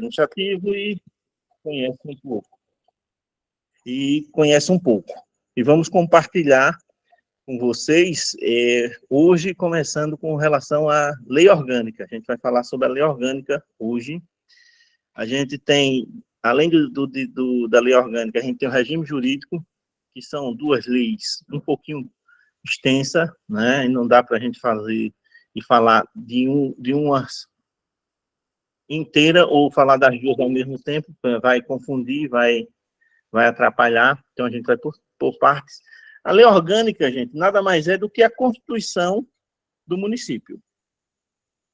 administrativo e conhece um pouco. E vamos compartilhar com vocês, hoje, começando com relação à lei orgânica. A gente vai falar sobre a lei orgânica hoje. A gente tem, além da lei orgânica, a gente tem o regime jurídico, que são duas leis um pouquinho extensa, né? E não dá para a gente fazer e falar de uma inteira ou falar das duas ao mesmo tempo, vai confundir, vai atrapalhar. Então a gente vai por partes. A lei orgânica, gente, nada mais é do que a Constituição do município.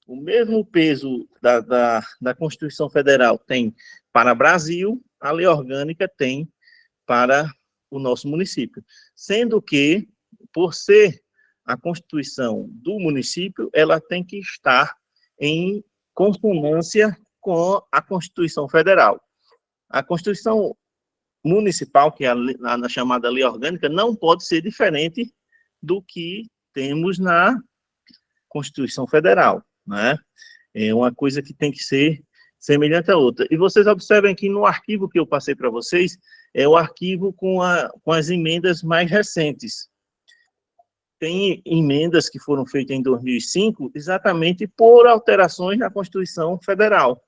O mesmo peso da Constituição Federal tem para o Brasil, a lei orgânica tem para o nosso município. Sendo que, por ser a Constituição do município, ela tem que estar em consonância com a Constituição Federal. A Constituição municipal, que é a chamada lei orgânica, não pode ser diferente do que temos na Constituição Federal, né? É uma coisa que tem que ser semelhante à outra. E vocês observem que no arquivo que eu passei para vocês, é o arquivo com as emendas mais recentes. Tem emendas que foram feitas em 2005, exatamente por alterações na Constituição Federal.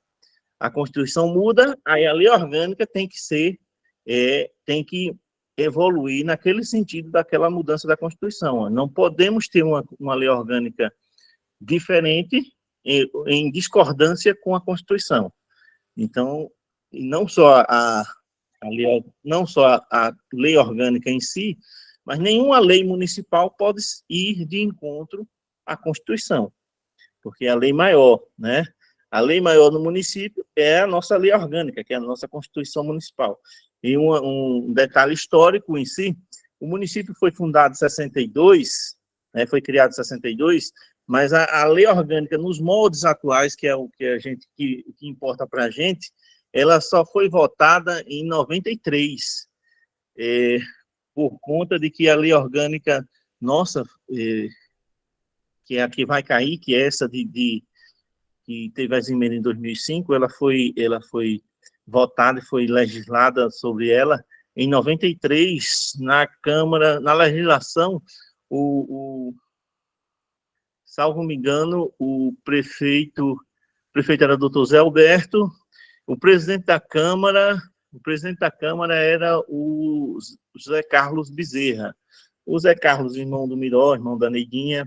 A Constituição muda, aí a lei orgânica tem que evoluir naquele sentido daquela mudança da Constituição. Não podemos ter uma lei orgânica diferente em discordância com a Constituição. Então, não só a lei orgânica em si, mas nenhuma lei municipal pode ir de encontro à Constituição, porque é a lei maior, né? A lei maior no município é a nossa lei orgânica, que é a nossa Constituição Municipal. E um detalhe histórico em si, o município foi fundado em 62, né, foi criado em 62, mas a lei orgânica, nos moldes atuais, que é o que importa para a gente, ela só foi votada em 93, por conta de que a lei orgânica nossa, que é a que vai cair, que é essa que teve as emendas em 2005, ela foi votada e foi legislada sobre ela em 93, na Câmara, na legislação, salvo me engano, o prefeito era o doutor Zé Alberto, o presidente da Câmara era o José Carlos Bezerra. O Zé Carlos, irmão do Miró, irmão da Neguinha,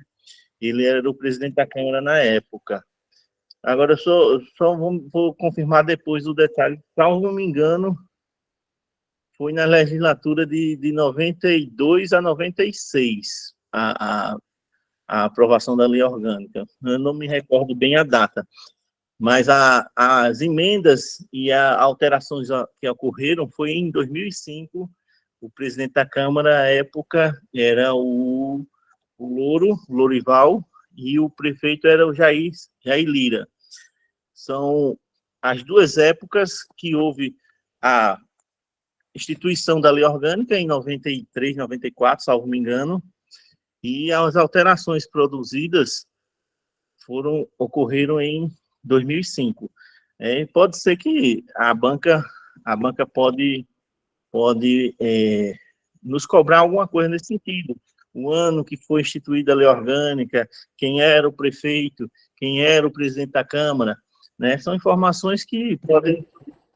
ele era o presidente da Câmara na época. Agora, vou confirmar depois o detalhe. Salvo me engano, foi na legislatura de 92 a 96, a aprovação da lei orgânica. Eu não me recordo bem a data, mas as emendas e as alterações que ocorreram foi em 2005. O presidente da Câmara, à época, era o Lorival, e o prefeito era o Jair Lira. São as duas épocas que houve a instituição da lei orgânica, em 93, 94, salvo me engano, e as alterações produzidas ocorreram em 2005. Pode ser que a banca pode nos cobrar alguma coisa nesse sentido. O ano que foi instituída a lei orgânica, quem era o prefeito, quem era o presidente da Câmara, né? São informações que podem,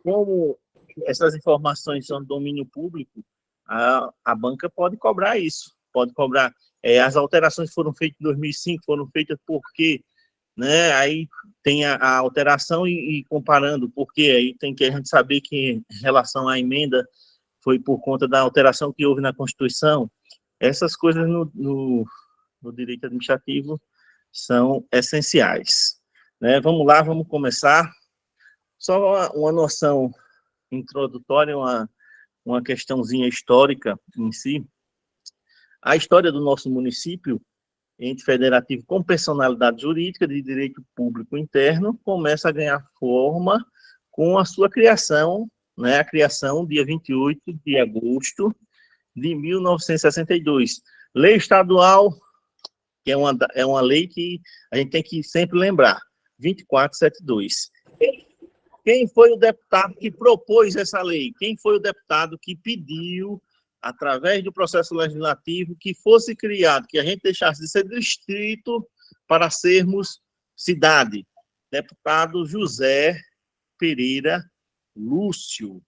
como essas informações são de domínio público, a banca pode cobrar isso, pode cobrar. As alterações foram feitas em 2005, foram feitas porque, né? Aí tem a alteração e comparando, porque aí tem que a gente saber que, em relação à emenda, foi por conta da alteração que houve na Constituição. Essas coisas no direito administrativo são essenciais, né? Vamos lá, vamos começar. Só uma noção introdutória, uma questãozinha histórica em si. A história do nosso município, ente federativo com personalidade jurídica de direito público interno, começa a ganhar forma com a sua criação, né? A criação, dia 28 de agosto de 1962. Lei estadual, que é uma lei que a gente tem que sempre lembrar, 2472. Quem foi o deputado que propôs essa lei? Quem foi o deputado que pediu, através do processo legislativo, que fosse criado, que a gente deixasse de ser distrito para sermos cidade? Deputado José Pereira Lúcio.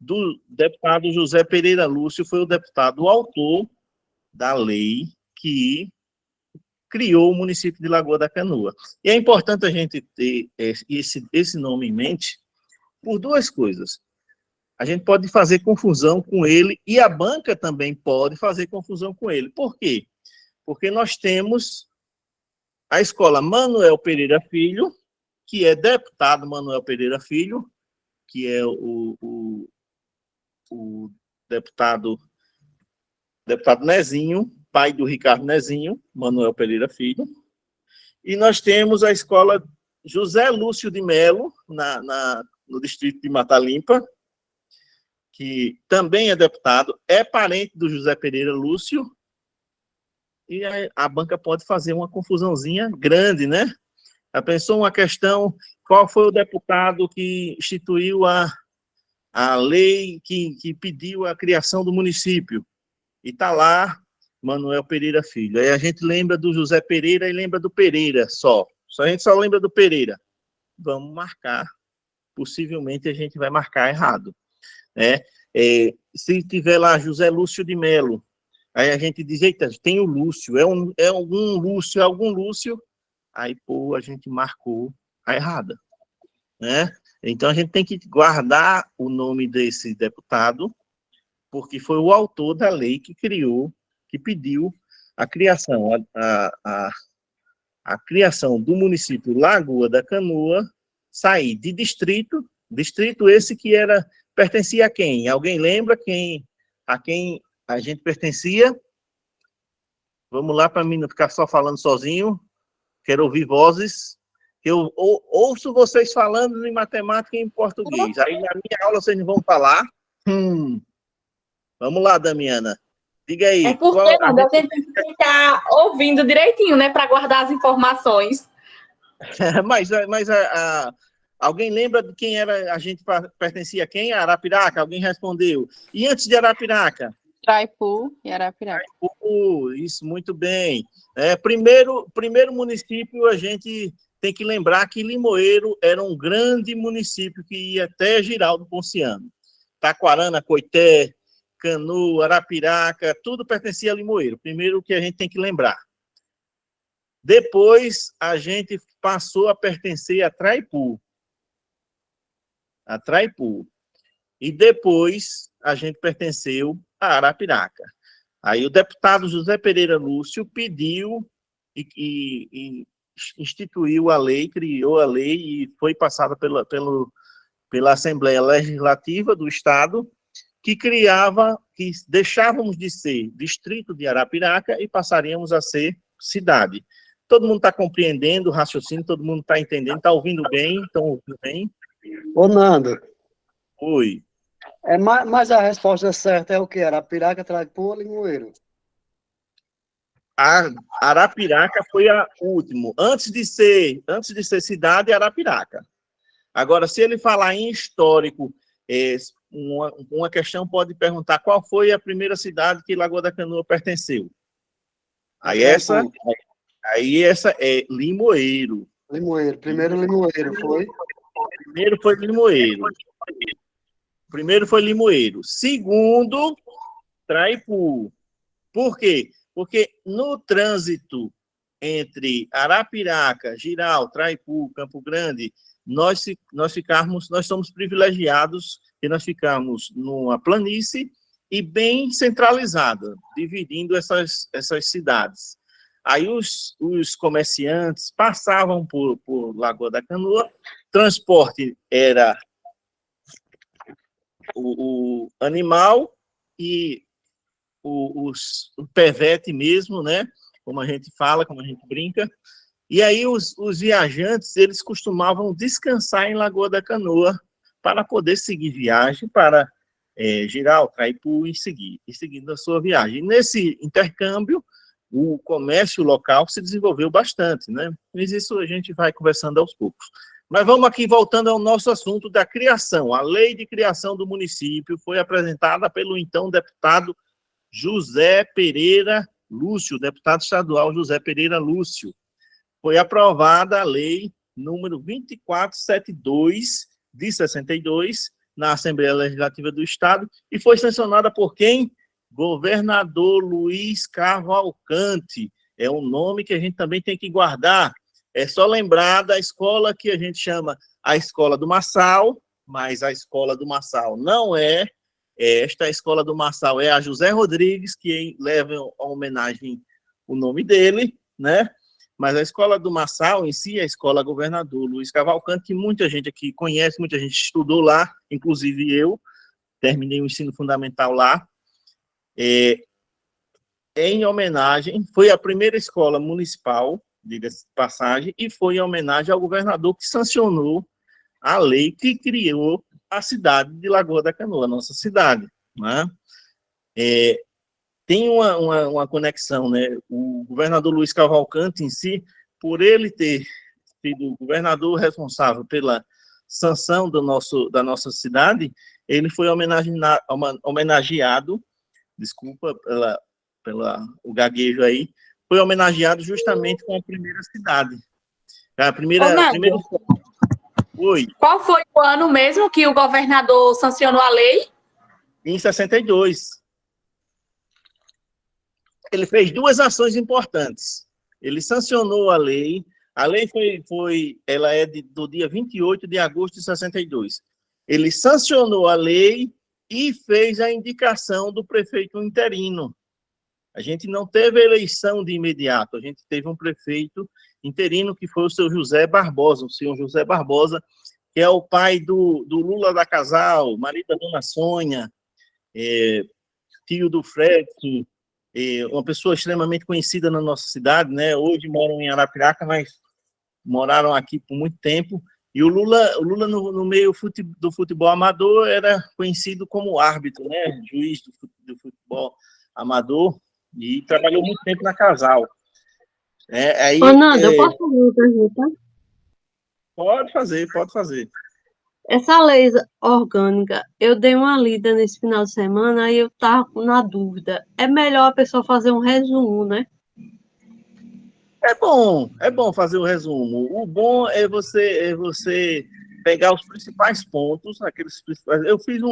Do deputado José Pereira Lúcio foi o deputado autor da lei que criou o município de Lagoa da Canoa. E é importante a gente ter esse nome em mente por duas coisas. A gente pode fazer confusão com ele e a banca também pode fazer confusão com ele. Por quê? Porque nós temos a escola Manuel Pereira Filho, que é deputado Manuel Pereira Filho, que é o deputado Nezinho, pai do Ricardo Nezinho, Manuel Pereira Filho. E nós temos a escola José Lúcio de Melo, no distrito de Mata Limpa, que também é deputado, é parente do José Pereira Lúcio, e a banca pode fazer uma confusãozinha grande, né? Já pensou uma questão, qual foi o deputado que instituiu a lei que pediu a criação do município? E está lá Manuel Pereira Filho. Aí a gente lembra do José Pereira e lembra do Pereira só. A gente só lembra do Pereira. Vamos marcar. Possivelmente a gente vai marcar errado. Né? Se tiver lá José Lúcio de Melo, aí a gente diz, eita, tem o Lúcio, é algum Lúcio, aí, pô, a gente marcou a errada. Né? Então a gente tem que guardar o nome desse deputado, porque foi o autor da lei que criou, que pediu a criação, a criação do município Lagoa da Canoa, sair de distrito esse que pertencia a quem? Alguém lembra a quem a gente pertencia? Vamos lá, para mim não ficar só falando sozinho, quero ouvir vozes. Eu ouço vocês falando em matemática e em português, aí na minha aula vocês não vão falar. Vamos lá, Damiana. Diga aí. É porque a gente tem que ficar ouvindo direitinho, né, para guardar as informações. mas alguém lembra de quem a gente pertencia a quem? A Arapiraca? Alguém respondeu. E antes de Arapiraca? Traipu e Arapiraca. Traipu, isso, muito bem. Primeiro município, a gente tem que lembrar que Limoeiro era um grande município que ia até Girau Ponciano. Taquarana, Coité, Canu, Arapiraca, tudo pertencia a Limoeiro. Primeiro que a gente tem que lembrar. Depois, a gente passou a pertencer a Traipu. E depois, a gente pertenceu a Arapiraca. Aí o deputado José Pereira Lúcio pediu e instituiu a lei, criou a lei e foi passada pela Assembleia Legislativa do Estado, que deixávamos de ser distrito de Arapiraca e passaríamos a ser cidade. Todo mundo está compreendendo o raciocínio, todo mundo está entendendo, está ouvindo bem, estão ouvindo bem? Ô, Nando. Oi. Mas a resposta certa é o quê? Arapiraca, Traipu ou Limoeiro? A Arapiraca foi a última. Antes de ser cidade, Arapiraca. Agora, se ele falar em histórico, uma questão pode perguntar qual foi a primeira cidade que Lagoa da Canoa pertenceu. Aí essa é Limoeiro. Primeiro Limoeiro foi? Primeiro foi Limoeiro. Segundo, Traipu. Por quê? Porque no trânsito entre Arapiraca, Girau, Traipu, Campo Grande, nós somos privilegiados e nós ficamos numa planície e bem centralizada, dividindo essas cidades. Aí os comerciantes passavam por Lagoa da Canoa, transporte era o animal e o pevete mesmo, né? Como a gente fala, como a gente brinca. E aí os viajantes, eles costumavam descansar em Lagoa da Canoa para poder seguir viagem para Girau, Traipu e seguindo a sua viagem. E nesse intercâmbio, o comércio local se desenvolveu bastante, né? Mas isso a gente vai conversando aos poucos. Mas vamos aqui voltando ao nosso assunto da criação. A lei de criação do município foi apresentada pelo então deputado José Pereira Lúcio, deputado estadual José Pereira Lúcio. Foi aprovada a lei número 2472 de 62 na Assembleia Legislativa do Estado e foi sancionada por quem? Governador Luiz Cavalcante. É um nome que a gente também tem que guardar. É só lembrar da escola que a gente chama a Escola do Marçal, mas a Escola do Marçal não é esta. A Escola do Marçal é a José Rodrigues, que leva a homenagem o nome dele, né? Mas a Escola do Marçal, em si, é a Escola Governador Luiz Cavalcante, que muita gente aqui conhece, muita gente estudou lá, inclusive eu, terminei o ensino fundamental lá. Em homenagem, foi a primeira escola municipal, diga-se de passagem, e foi em homenagem ao governador que sancionou a lei que criou a cidade de Lagoa da Canoa, nossa cidade, né? Tem uma conexão, né? O governador Luiz Cavalcante, em si, por ele ter sido o governador responsável pela sanção da nossa cidade, ele foi homenageado, desculpa o gaguejo aí, foi homenageado justamente com a primeira cidade. A primeira Oi. Qual foi o ano mesmo que o governador sancionou a lei? Em 62. Ele fez duas ações importantes. Ele sancionou a lei ela é do dia 28 de agosto de 62. Ele sancionou a lei e fez a indicação do prefeito interino. A gente não teve eleição de imediato, a gente teve um prefeito interino que foi o seu José Barbosa, o senhor José Barbosa, que é o pai do Lula da Casal, marido da dona Sônia, tio do Fred, uma pessoa extremamente conhecida na nossa cidade, né? Hoje moram em Arapiraca, mas moraram aqui por muito tempo. E o Lula no meio do futebol amador era conhecido como árbitro, né? Juiz do futebol amador, e trabalhou muito tempo na Casal. Ô, Nando, eu posso fazer uma pergunta? Pode fazer. Essa lei orgânica, eu dei uma lida nesse final de semana e eu tava na dúvida. É melhor a pessoa fazer um resumo, né? É bom fazer o resumo. O bom é você pegar os principais pontos, aqueles principais. Eu fiz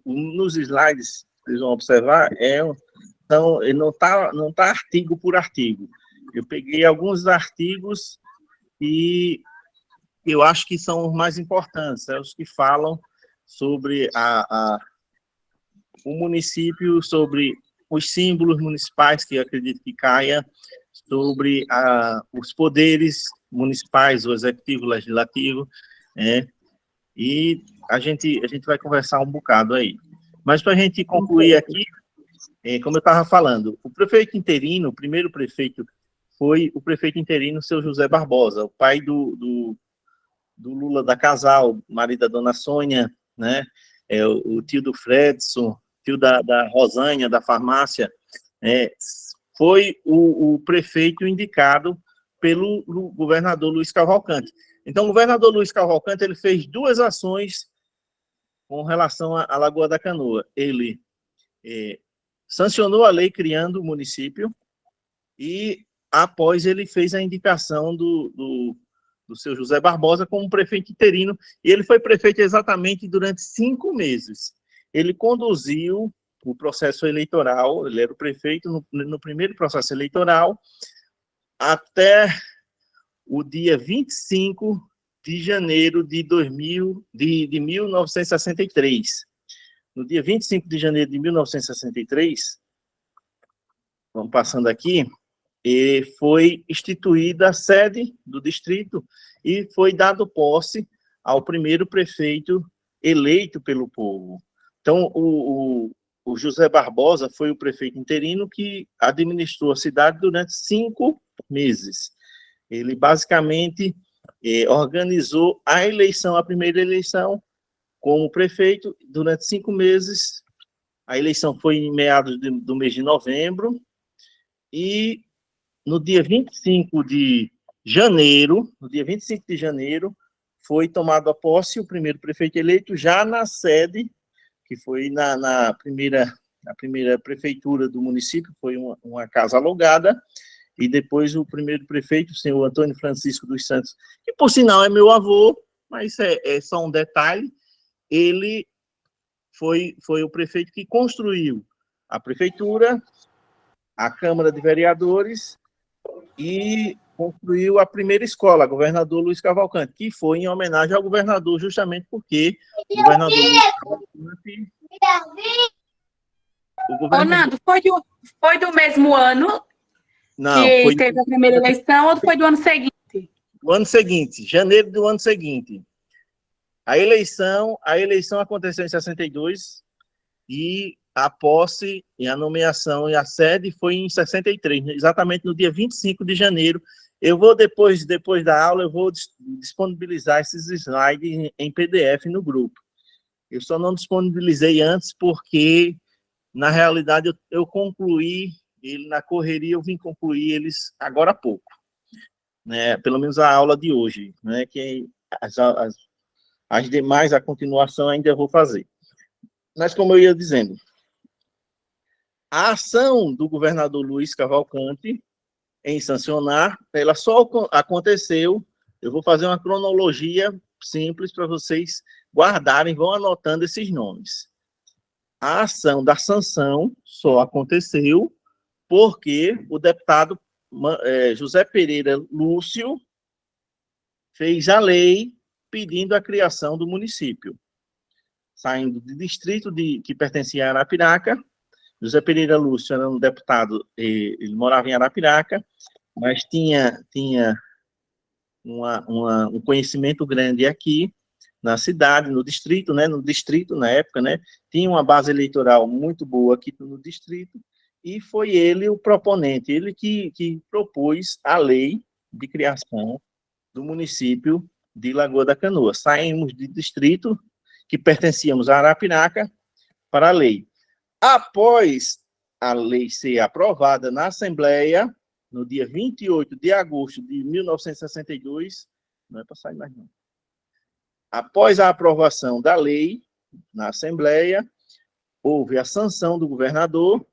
nos slides, vocês vão observar, então não tá artigo por artigo. Eu peguei alguns artigos e eu acho que são os mais importantes, os que falam sobre o município, sobre os símbolos municipais, que eu acredito que caia, sobre os poderes municipais, o executivo, o legislativo, e a gente vai conversar um bocado aí. Mas para a gente concluir aqui, como eu estava falando, o prefeito interino, o primeiro prefeito, foi o prefeito interino, seu José Barbosa, o pai do Lula da Casal, marido da dona Sônia, né? O tio do Fredson, tio da Rosanha, da farmácia, foi o prefeito indicado pelo governador Luiz Cavalcante. Então, o governador Luiz Cavalcante ele fez duas ações com relação à Lagoa da Canoa. Ele sancionou a lei criando o município e, após, ele fez a indicação do seu José Barbosa como prefeito interino, e ele foi prefeito exatamente durante 5 meses. Ele conduziu o processo eleitoral, ele era o prefeito no primeiro processo eleitoral, até o dia 25 de janeiro de 1963. No dia 25 de janeiro de 1963, vamos passando aqui, foi instituída a sede do distrito e foi dado posse ao primeiro prefeito eleito pelo povo. Então, o José Barbosa foi o prefeito interino que administrou a cidade durante 5 meses. Ele, basicamente, organizou a primeira eleição como prefeito durante 5 meses. A eleição foi em meados do mês de novembro e no dia 25 de janeiro, foi tomado a posse o primeiro prefeito eleito já na sede, que foi na primeira prefeitura do município, foi uma casa alugada, e depois o primeiro prefeito, o senhor Antônio Francisco dos Santos, que por sinal é meu avô, mas é só um detalhe, ele foi o prefeito que construiu a prefeitura, a Câmara de Vereadores e construiu a primeira escola, governador Luiz Cavalcante, que foi em homenagem ao governador, justamente porque o governador Luiz Cavalcante... Ô, Nando, foi do mesmo ano Não, que foi teve a primeira eleição ou foi do ano seguinte? do ano seguinte, janeiro do ano seguinte. A eleição aconteceu em 62 e a posse e a nomeação e a sede foi em 63, exatamente no dia 25 de janeiro. Eu vou, depois da aula, eu vou disponibilizar esses slides em PDF no grupo. Eu só não disponibilizei antes porque, na realidade, eu concluí ele na correria, eu vim concluir eles agora há pouco, né? Pelo menos a aula de hoje, né? Que as demais, a continuação, ainda vou fazer. Mas, como eu ia dizendo, a ação do governador Luiz Cavalcante em sancionar, ela só aconteceu, eu vou fazer uma cronologia simples para vocês guardarem, vão anotando esses nomes. A ação da sanção só aconteceu porque o deputado José Pereira Lúcio fez a lei pedindo a criação do município. Saindo do distrito que pertencia a Arapiraca, José Pereira Lúcio era um deputado, ele morava em Arapiraca, mas tinha um conhecimento grande aqui, na cidade, no distrito, né, na época, né, tinha uma base eleitoral muito boa aqui no distrito, e foi ele o proponente, ele que propôs a lei de criação do município de Lagoa da Canoa. Saímos do distrito, que pertencíamos a Arapiraca, para a lei. Após a lei ser aprovada na Assembleia, no dia 28 de agosto de 1962, não é para sair mais não. Após a aprovação da lei na Assembleia, houve a sanção do governador.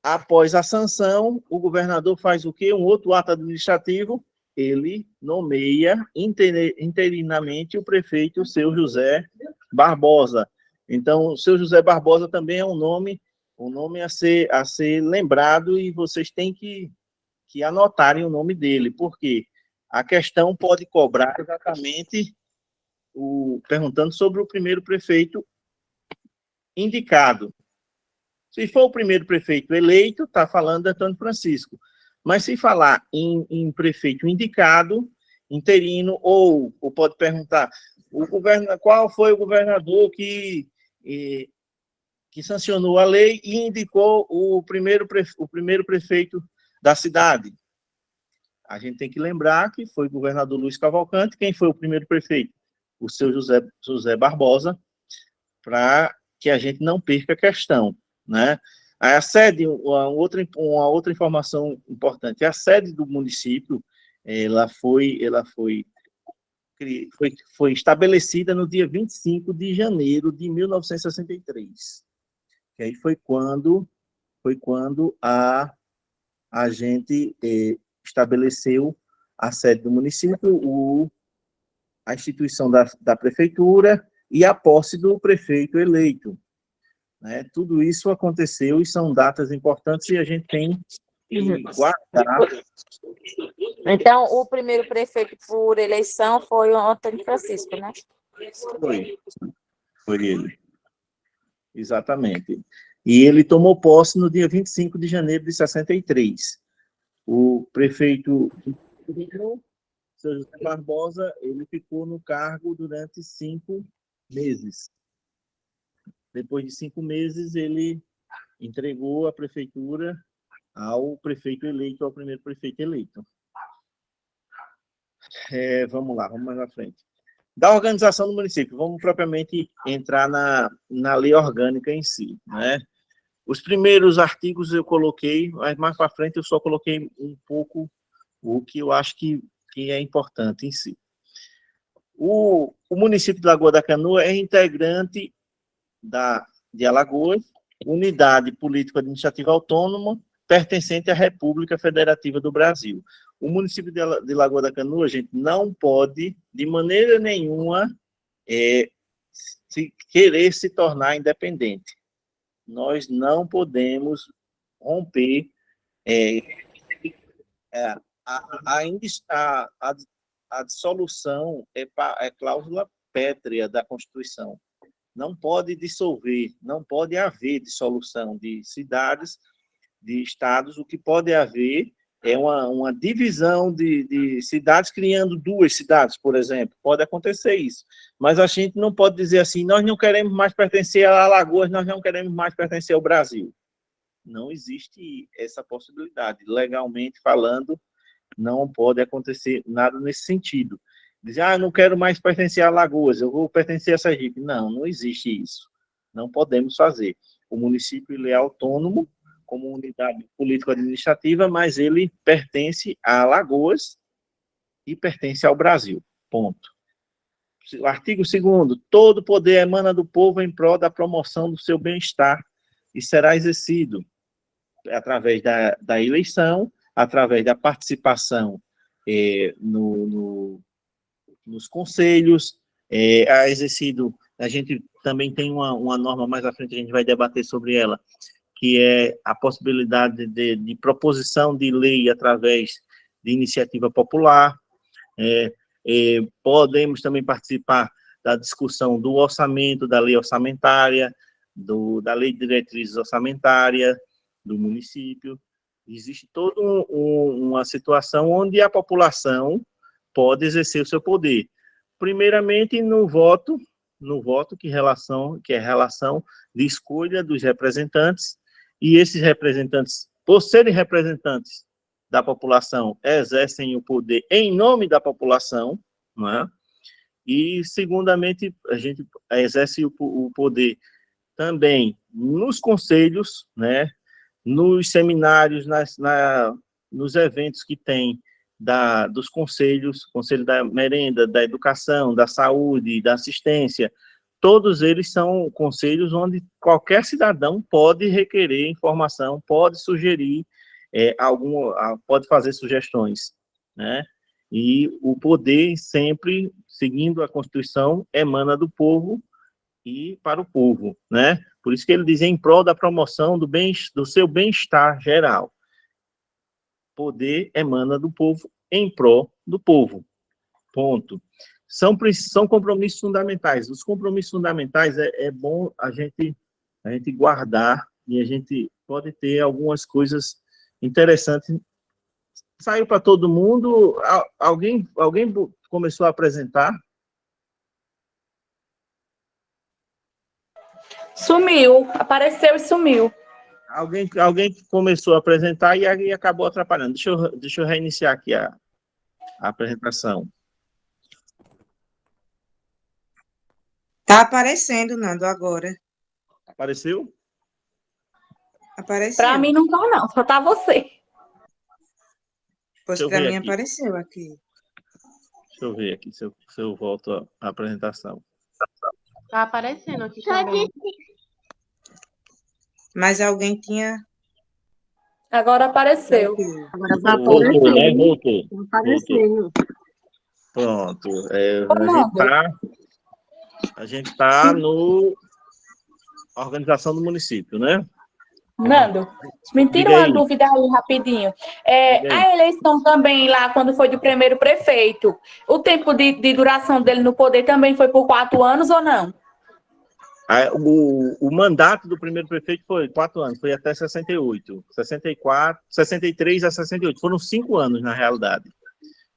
Após a sanção, o governador faz o quê? Um outro ato administrativo, ele nomeia interinamente o prefeito, o seu José Barbosa. Então, o seu José Barbosa também é um nome a ser lembrado, e vocês têm que anotarem o nome dele, porque a questão pode cobrar exatamente perguntando sobre o primeiro prefeito indicado. Se for o primeiro prefeito eleito, está falando de Antônio Francisco. Mas se falar em prefeito indicado, interino, ou pode perguntar, qual foi o governador que sancionou a lei e indicou o primeiro prefeito da cidade? A gente tem que lembrar que foi o governador Luiz Cavalcante. Quem foi o primeiro prefeito? O seu José Barbosa, para que a gente não perca a questão, né? A sede, uma outra informação importante, a sede do município, ela foi estabelecida no dia 25 de janeiro de 1963. Que aí foi quando a gente estabeleceu a sede do município, a instituição da prefeitura e a posse do prefeito eleito. Né? Tudo isso aconteceu e são datas importantes e a gente tem que guardar. Então, o primeiro prefeito por eleição foi o Antônio Francisco, né? Foi ele. Exatamente. E ele tomou posse no dia 25 de janeiro de 63. O prefeito, seu José Barbosa, ele ficou no cargo durante 5 meses. Depois de 5 meses, ele entregou a prefeitura ao prefeito eleito, ao primeiro prefeito eleito. Vamos lá, vamos mais à frente. Da organização do município, vamos propriamente entrar na lei orgânica em si, né? Os primeiros artigos eu coloquei, mas mais para frente eu só coloquei um pouco o que eu acho que é importante em si. O município de Lagoa da Canoa é integrante de Alagoas, unidade político-administrativa autônoma, pertencente à República Federativa do Brasil. O município de Lagoa da Canoa, gente, não pode, de maneira nenhuma, querer se tornar independente. Nós não podemos romper a dissolução é cláusula pétrea da Constituição. Não pode dissolver, não pode haver dissolução de cidades, de estados. O que pode haver é uma divisão de cidades, criando 2 cidades, por exemplo. Pode acontecer isso. Mas a gente não pode dizer assim, nós não queremos mais pertencer a Alagoas, nós não queremos mais pertencer ao Brasil. Não existe essa possibilidade. Legalmente falando, não pode acontecer nada nesse sentido. Dizer, eu não quero mais pertencer a Alagoas, eu vou pertencer a Sergipe. Não, não existe isso. Não podemos fazer. O município ele é autônomo, como unidade político-administrativa, mas ele pertence a Alagoas e pertence ao Brasil. Ponto. O artigo 2º, todo poder emana do povo em prol da promoção do seu bem-estar e será exercido através da eleição, através da participação nos conselhos, exercido, a gente também tem uma norma mais à frente, a gente vai debater sobre ela, que é a possibilidade de proposição de lei através de iniciativa popular. Podemos também participar da discussão do orçamento, da lei orçamentária, da lei de diretrizes orçamentária do município. Existe toda uma situação onde a população pode exercer o seu poder. Primeiramente, no voto que é a relação de escolha dos representantes, e esses representantes, por serem representantes da população, exercem o poder em nome da população, não é? E, segundamente, a gente exerce o poder também nos conselhos, né? Nos seminários, nos eventos que tem dos conselhos, conselho da merenda, da educação, da saúde, da assistência. Todos eles são conselhos onde qualquer cidadão pode requerer informação, pode sugerir pode fazer sugestões, né? E o poder sempre, seguindo a Constituição, emana do povo e para o povo, né? Por isso que ele diz em prol da promoção do seu bem-estar geral. Poder emana do povo em prol do povo. Ponto. São compromissos fundamentais. Os compromissos fundamentais é bom a gente guardar, e a gente pode ter algumas coisas interessantes. Saiu para todo mundo. Alguém começou a apresentar? Sumiu, apareceu e sumiu. Alguém começou a apresentar e aí acabou atrapalhando. Deixa eu reiniciar aqui a apresentação. Tá aparecendo, Nando, agora. Apareceu? Apareceu. Para mim não tá, não, só tá você. Pois para mim apareceu aqui. Deixa eu ver aqui se eu volto à apresentação. Tá aparecendo aqui também. Mas alguém tinha... Agora apareceu. Agora tá Voltou, né? aparecendo. Voltou. Tá aparecendo. Pronto. A gente tá no organização do município, né? Nando, me tira uma dúvida aí rapidinho. A eleição também lá, quando foi do primeiro prefeito, o tempo de duração dele no poder também foi por 4 anos ou não? O mandato do primeiro prefeito foi 4 anos, foi até 68, 64, 63 a 68, foram 5 anos na realidade.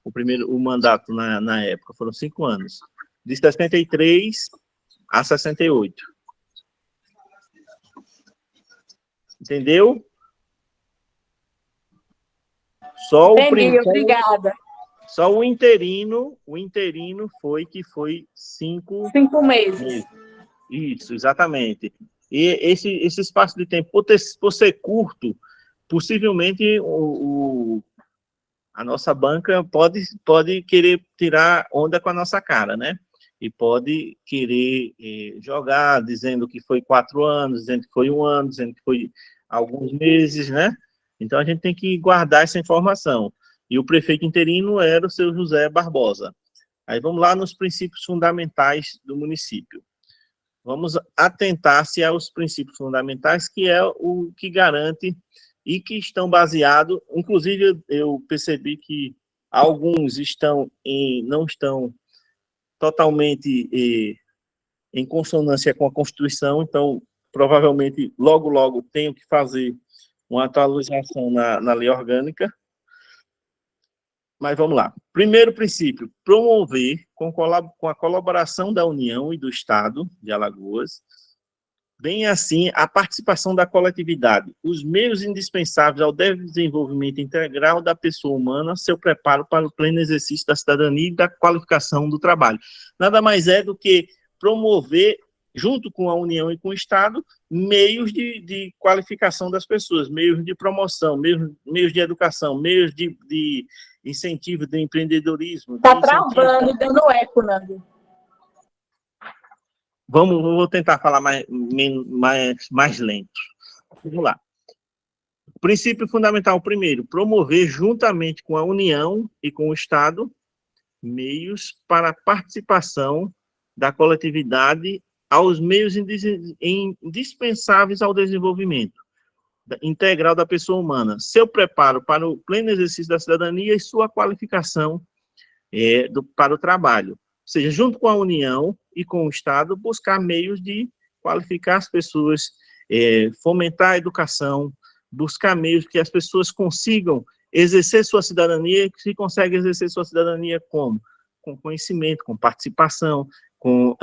O mandato na época foram 5 anos, de 63 a 68. Entendeu? Entendi, obrigada. Só o interino foi 5 meses. Isso, exatamente. E esse espaço de tempo, por ser curto, possivelmente a nossa banca pode querer tirar onda com a nossa cara, né? E pode querer jogar, dizendo que foi 4 anos, dizendo que foi 1 ano, dizendo que foi alguns meses, né? Então, a gente tem que guardar essa informação. E o prefeito interino era o seu José Barbosa. Aí vamos lá nos princípios fundamentais do município. Vamos atentar-se aos princípios fundamentais, que é o que garante e que estão baseados, inclusive eu percebi que alguns não estão totalmente em consonância com a Constituição, então provavelmente logo tenho que fazer uma atualização na lei orgânica. Mas vamos lá. Primeiro princípio, promover, com a colaboração da União e do Estado de Alagoas, bem assim a participação da coletividade, os meios indispensáveis ao desenvolvimento integral da pessoa humana, seu preparo para o pleno exercício da cidadania e da qualificação do trabalho. Nada mais é do que promover, junto com a União e com o Estado, meios de qualificação das pessoas, meios de promoção, meios de educação, meios de incentivo de empreendedorismo. Está travando, dando eco, Nando. Vou tentar falar mais lento. Vamos lá. Princípio fundamental, primeiro, promover juntamente com a União e com o Estado meios para a participação da coletividade aos meios indispensáveis ao desenvolvimento integral da pessoa humana, seu preparo para o pleno exercício da cidadania e sua qualificação para o trabalho. Ou seja, junto com a União e com o Estado, buscar meios de qualificar as pessoas, fomentar a educação, buscar meios que as pessoas consigam exercer sua cidadania, e se consegue exercer sua cidadania como? Com conhecimento, com participação, com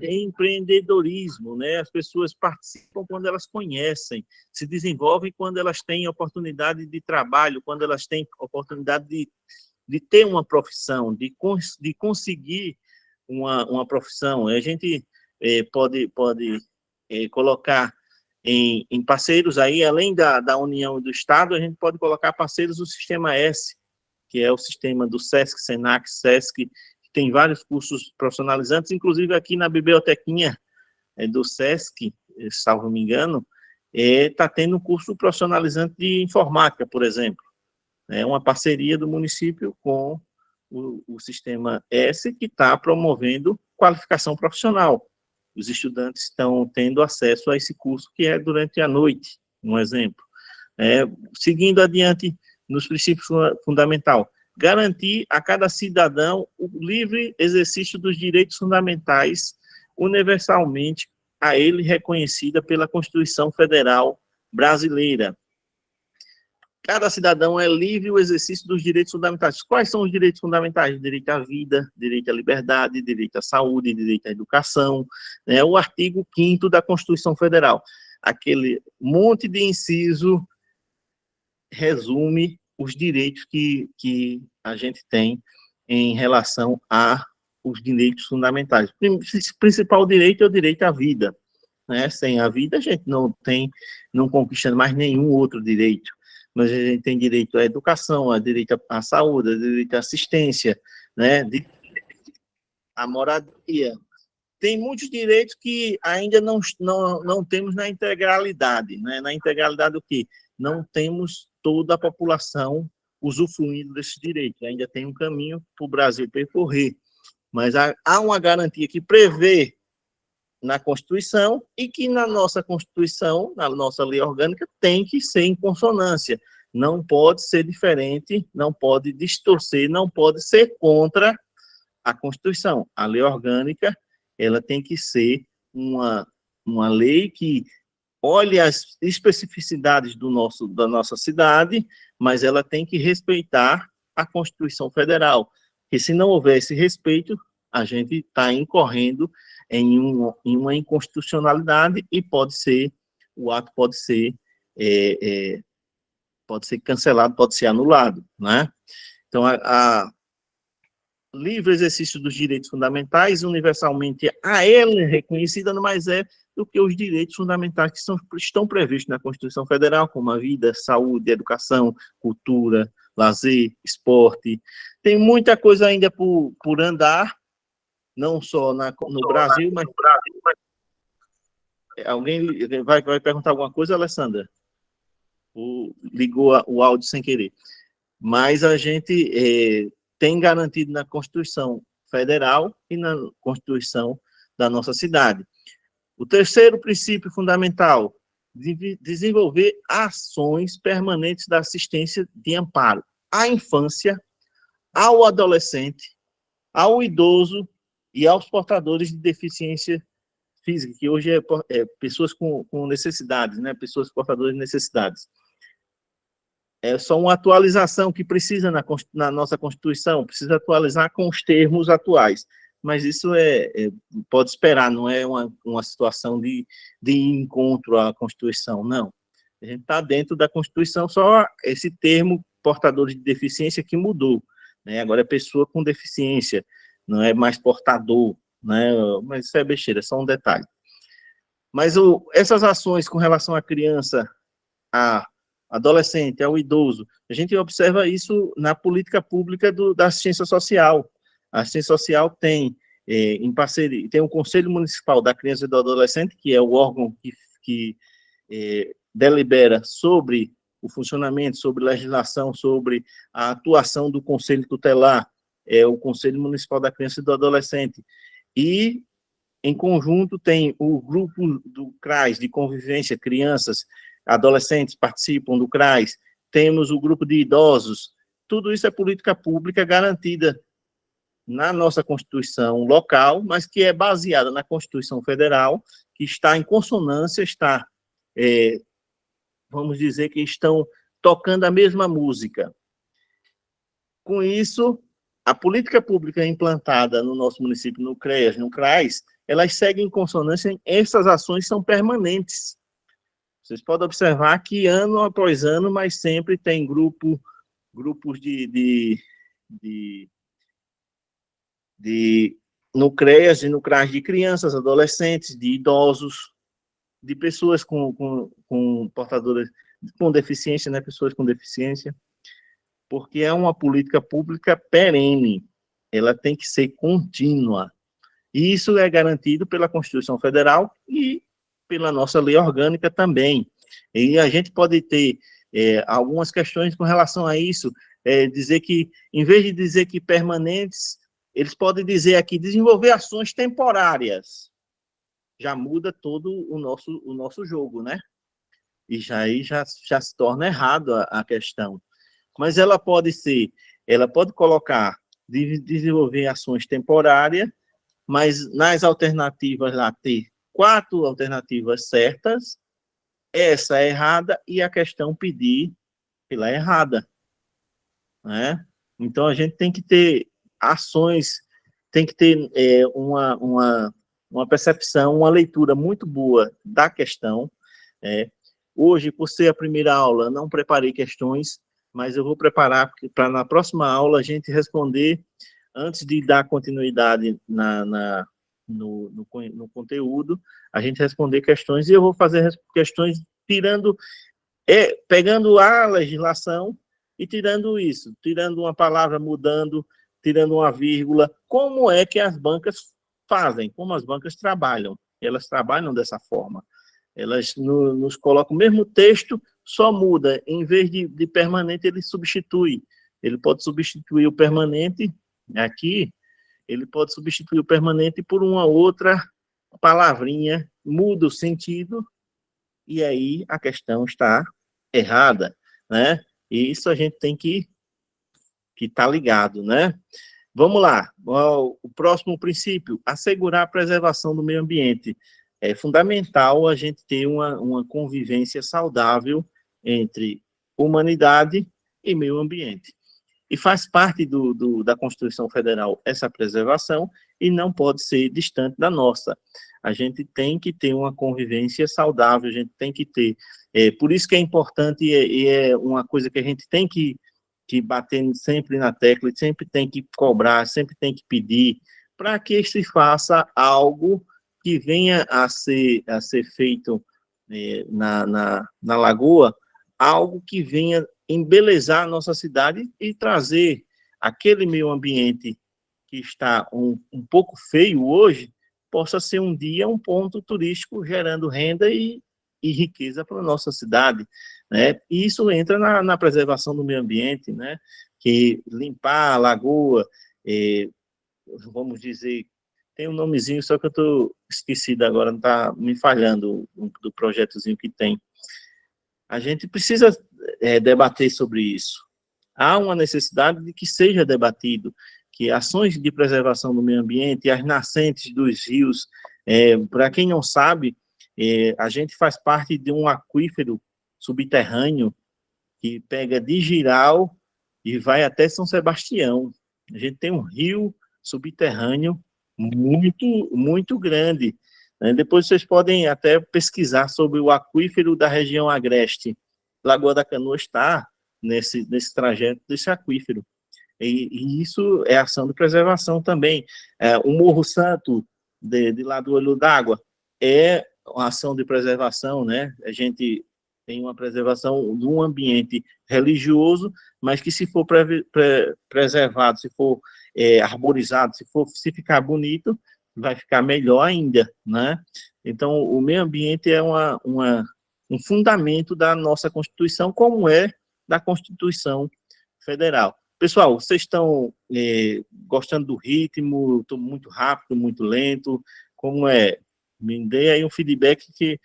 empreendedorismo, né? As pessoas participam quando elas conhecem, se desenvolvem quando elas têm oportunidade de trabalho, quando elas têm oportunidade de ter uma profissão, de conseguir uma profissão. A gente pode colocar em parceiros aí, além da União e do Estado, a gente pode colocar parceiros do Sistema S, que é o sistema do SESC, SENAC, SESC, que tem vários cursos profissionalizantes, inclusive aqui na bibliotequinha do SESC, salvo me engano, está tendo um curso profissionalizante de informática, por exemplo. É uma parceria do município com o Sistema S, que está promovendo qualificação profissional. Os estudantes estão tendo acesso a esse curso, que é durante a noite, um exemplo. Seguindo adiante nos princípios fundamentais, garantir a cada cidadão o livre exercício dos direitos fundamentais, universalmente a ele reconhecida pela Constituição Federal Brasileira. Cada cidadão é livre o exercício dos direitos fundamentais. Quais são os direitos fundamentais? Direito à vida, direito à liberdade, direito à saúde, direito à educação, né? O artigo 5º da Constituição Federal. Aquele monte de inciso resume os direitos que a gente tem em relação aos direitos fundamentais. O principal direito é o direito à vida, né? Sem a vida, a gente não conquista mais nenhum outro direito. Mas a gente tem direito à educação, a direito à saúde, a direito à assistência, né? À moradia. Tem muitos direitos que ainda não temos na integralidade, né? Na integralidade o quê? Não temos toda a população usufruindo desses direitos. Ainda tem um caminho para o Brasil percorrer. Mas há uma garantia que prevê na Constituição e que na nossa Constituição, na nossa lei orgânica, tem que ser em consonância. Não pode ser diferente, não pode distorcer, não pode ser contra a Constituição. A lei orgânica, ela tem que ser uma lei que olhe as especificidades da nossa cidade, mas ela tem que respeitar a Constituição Federal. Porque se não houver esse respeito, a gente está incorrendo em uma inconstitucionalidade e o ato pode ser cancelado, pode ser anulado, né? Então, a livre exercício dos direitos fundamentais, universalmente a ele reconhecida, mas é do que os direitos fundamentais que estão previstos na Constituição Federal, como a vida, saúde, educação, cultura, lazer, esporte. Tem muita coisa ainda por andar, não só no Brasil, mas... Alguém vai perguntar alguma coisa, Alessandra? Ligou o áudio sem querer. Mas a gente tem garantido na Constituição Federal e na Constituição da nossa cidade. O terceiro princípio fundamental, desenvolver ações permanentes da assistência de amparo à infância, ao adolescente, ao idoso e aos portadores de deficiência física, que hoje é pessoas com necessidades, né? Pessoas portadoras de necessidades. É só uma atualização que precisa na nossa Constituição, precisa atualizar com os termos atuais. Mas isso pode esperar, não é uma situação de encontro à Constituição, não. A gente está dentro da Constituição, só esse termo portadores de deficiência que mudou, né? Agora é pessoa com deficiência, não é mais portador, né? Mas isso é besteira, é só um detalhe. Mas essas ações com relação à criança, a adolescente, ao idoso, a gente observa isso na política pública da assistência social. A assistência social tem, em parceria, tem o Conselho Municipal da Criança e do Adolescente, que é o órgão que delibera sobre o funcionamento, sobre legislação, sobre a atuação do Conselho Tutelar, o Conselho Municipal da Criança e do Adolescente. E, em conjunto, tem o grupo do CRAS, de convivência, crianças, adolescentes participam do CRAS, temos o grupo de idosos. Tudo isso é política pública garantida na nossa Constituição local, mas que é baseada na Constituição Federal, que está em consonância, vamos dizer que estão tocando a mesma música. Com isso, a política pública implantada no nosso município, no CREAS, no CRAS, elas seguem em consonância, essas ações são permanentes. Vocês podem observar que ano após ano, mas sempre tem grupos no CREAS e no CRAS de crianças, adolescentes, de idosos, de pessoas com portadoras, com deficiência, né, pessoas com deficiência, porque é uma política pública perene, ela tem que ser contínua. E isso é garantido pela Constituição Federal e pela nossa lei orgânica também. E a gente pode ter algumas questões com relação a isso, dizer que, em vez de dizer que permanentes, eles podem dizer aqui, desenvolver ações temporárias. Já muda todo o nosso jogo, né? E já se torna errado a questão. Mas ela pode colocar, desenvolver ações temporárias, mas nas alternativas lá ter 4 alternativas certas, essa é errada e a questão pedir pela errada, né? Então a gente tem que ter ações, tem que ter uma percepção, uma leitura muito boa da questão. Hoje, por ser a primeira aula, não preparei questões, mas eu vou preparar para na próxima aula a gente responder, antes de dar continuidade no conteúdo, a gente responder questões, e eu vou fazer questões pegando a legislação e tirando isso, tirando uma palavra, mudando, tirando uma vírgula, como é que as bancas fazem, como as bancas trabalham. Elas trabalham dessa forma. Elas nos colocam o mesmo texto, só muda. Em vez de permanente, ele substitui. Ele pode substituir o permanente aqui, ele pode substituir o permanente por uma outra palavrinha, muda o sentido, e aí a questão está errada, né? E isso a gente tem que estar ligado, né? Vamos lá, o próximo princípio, assegurar a preservação do meio ambiente. É fundamental a gente ter uma convivência saudável entre humanidade e meio ambiente. E faz parte da Constituição Federal essa preservação e não pode ser distante da nossa. A gente tem que ter uma convivência saudável, a gente tem que ter. Por isso que é importante e é uma coisa que a gente tem que bater sempre na tecla, sempre tem que cobrar, sempre tem que pedir, para que se faça algo que venha a ser feito na Lagoa, algo que venha embelezar a nossa cidade e trazer aquele meio ambiente que está um pouco feio hoje, possa ser um dia um ponto turístico gerando renda e riqueza para a nossa cidade, né? E isso entra na preservação do meio ambiente, né? Que limpar a lagoa, vamos dizer, tem um nomezinho, só que eu estou esquecido agora, não está me falhando do projetozinho que tem. A gente precisa debater sobre isso. Há uma necessidade de que seja debatido, que ações de preservação do meio ambiente, as nascentes dos rios, para quem não sabe, a gente faz parte de um aquífero subterrâneo que pega de Giral e vai até São Sebastião. A gente tem um rio subterrâneo muito, muito grande. Depois vocês podem até pesquisar sobre o aquífero da região agreste. Lagoa da Canoa está nesse trajeto desse aquífero. E isso é ação de preservação também. O Morro Santo, de lá do Olho d'Água, é uma ação de preservação, né? A gente tem uma preservação de um ambiente religioso, mas que se for preservado, se for arborizado, se ficar bonito, vai ficar melhor ainda, né? Então, o meio ambiente é um fundamento da nossa Constituição, como é da Constituição Federal. Pessoal, vocês estão gostando do ritmo? Estou muito rápido, muito lento? Como é? Me dê aí um feedback que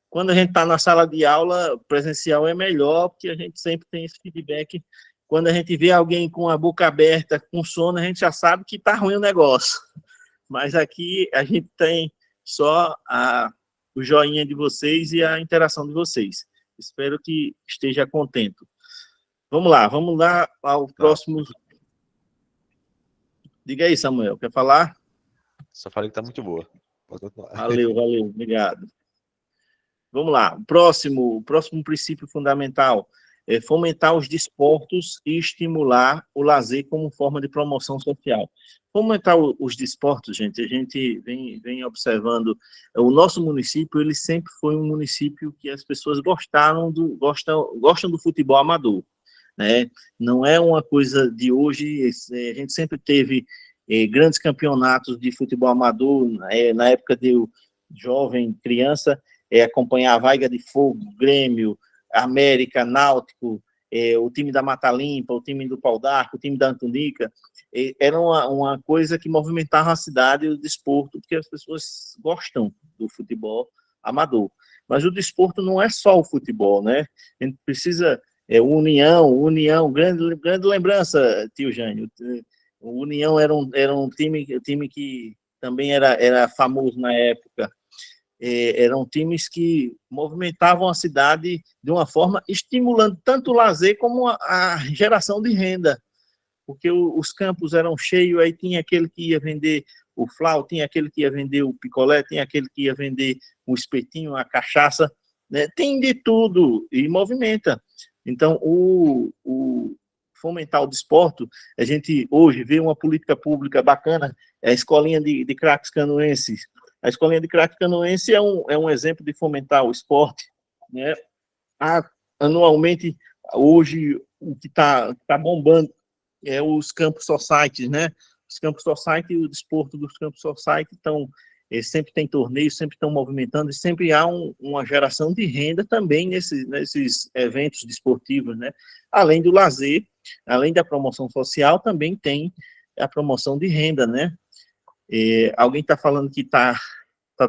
quando a gente está na sala de aula presencial é melhor, porque a gente sempre tem esse feedback. Quando a gente vê alguém com a boca aberta, com sono, a gente já sabe que está ruim o negócio. Mas aqui a gente tem só o joinha de vocês e a interação de vocês. Espero que esteja contente. Vamos lá ao próximo. Diga aí, Samuel, quer falar? Só falei que está muito boa. Pode continuar. Valeu, obrigado. Vamos lá, o próximo princípio fundamental é fomentar os desportos e estimular o lazer como forma de promoção social. Fomentar os desportos, gente, a gente vem observando, o nosso município, ele sempre foi um município que as pessoas gostam do futebol amador, né? Não é uma coisa de hoje, a gente sempre teve grandes campeonatos de futebol amador, na época de jovem, criança, acompanhar a Vaiga de Fogo, Grêmio, América, Náutico, o time da Mata Limpa, o time do Pau d'Arco, o time da Antunica, era uma coisa que movimentava a cidade e o desporto, porque as pessoas gostam do futebol amador. Mas o desporto não é só o futebol, né? A gente precisa... União, grande lembrança, tio Jânio. O União era um time que também era famoso na época. Eram times que movimentavam a cidade de uma forma estimulando tanto o lazer como a geração de renda, porque os campos eram cheios, aí tinha aquele que ia vender o flau, tinha aquele que ia vender o picolé, tinha aquele que ia vender o espetinho, a cachaça, né? Tem de tudo e movimenta. Então, fomentar o desporto, a gente hoje vê uma política pública bacana, a escolinha de craques canoenses. A escolinha de craque canoense é um exemplo de fomentar o esporte, né? Anualmente, hoje, o que está bombando é os campos society, né? Os campos society e o desporto dos campos society sempre tem torneios, sempre estão movimentando e sempre há uma geração de renda também nesses eventos desportivos, né? Além do lazer, além da promoção social, também tem a promoção de renda, né? Alguém está falando que está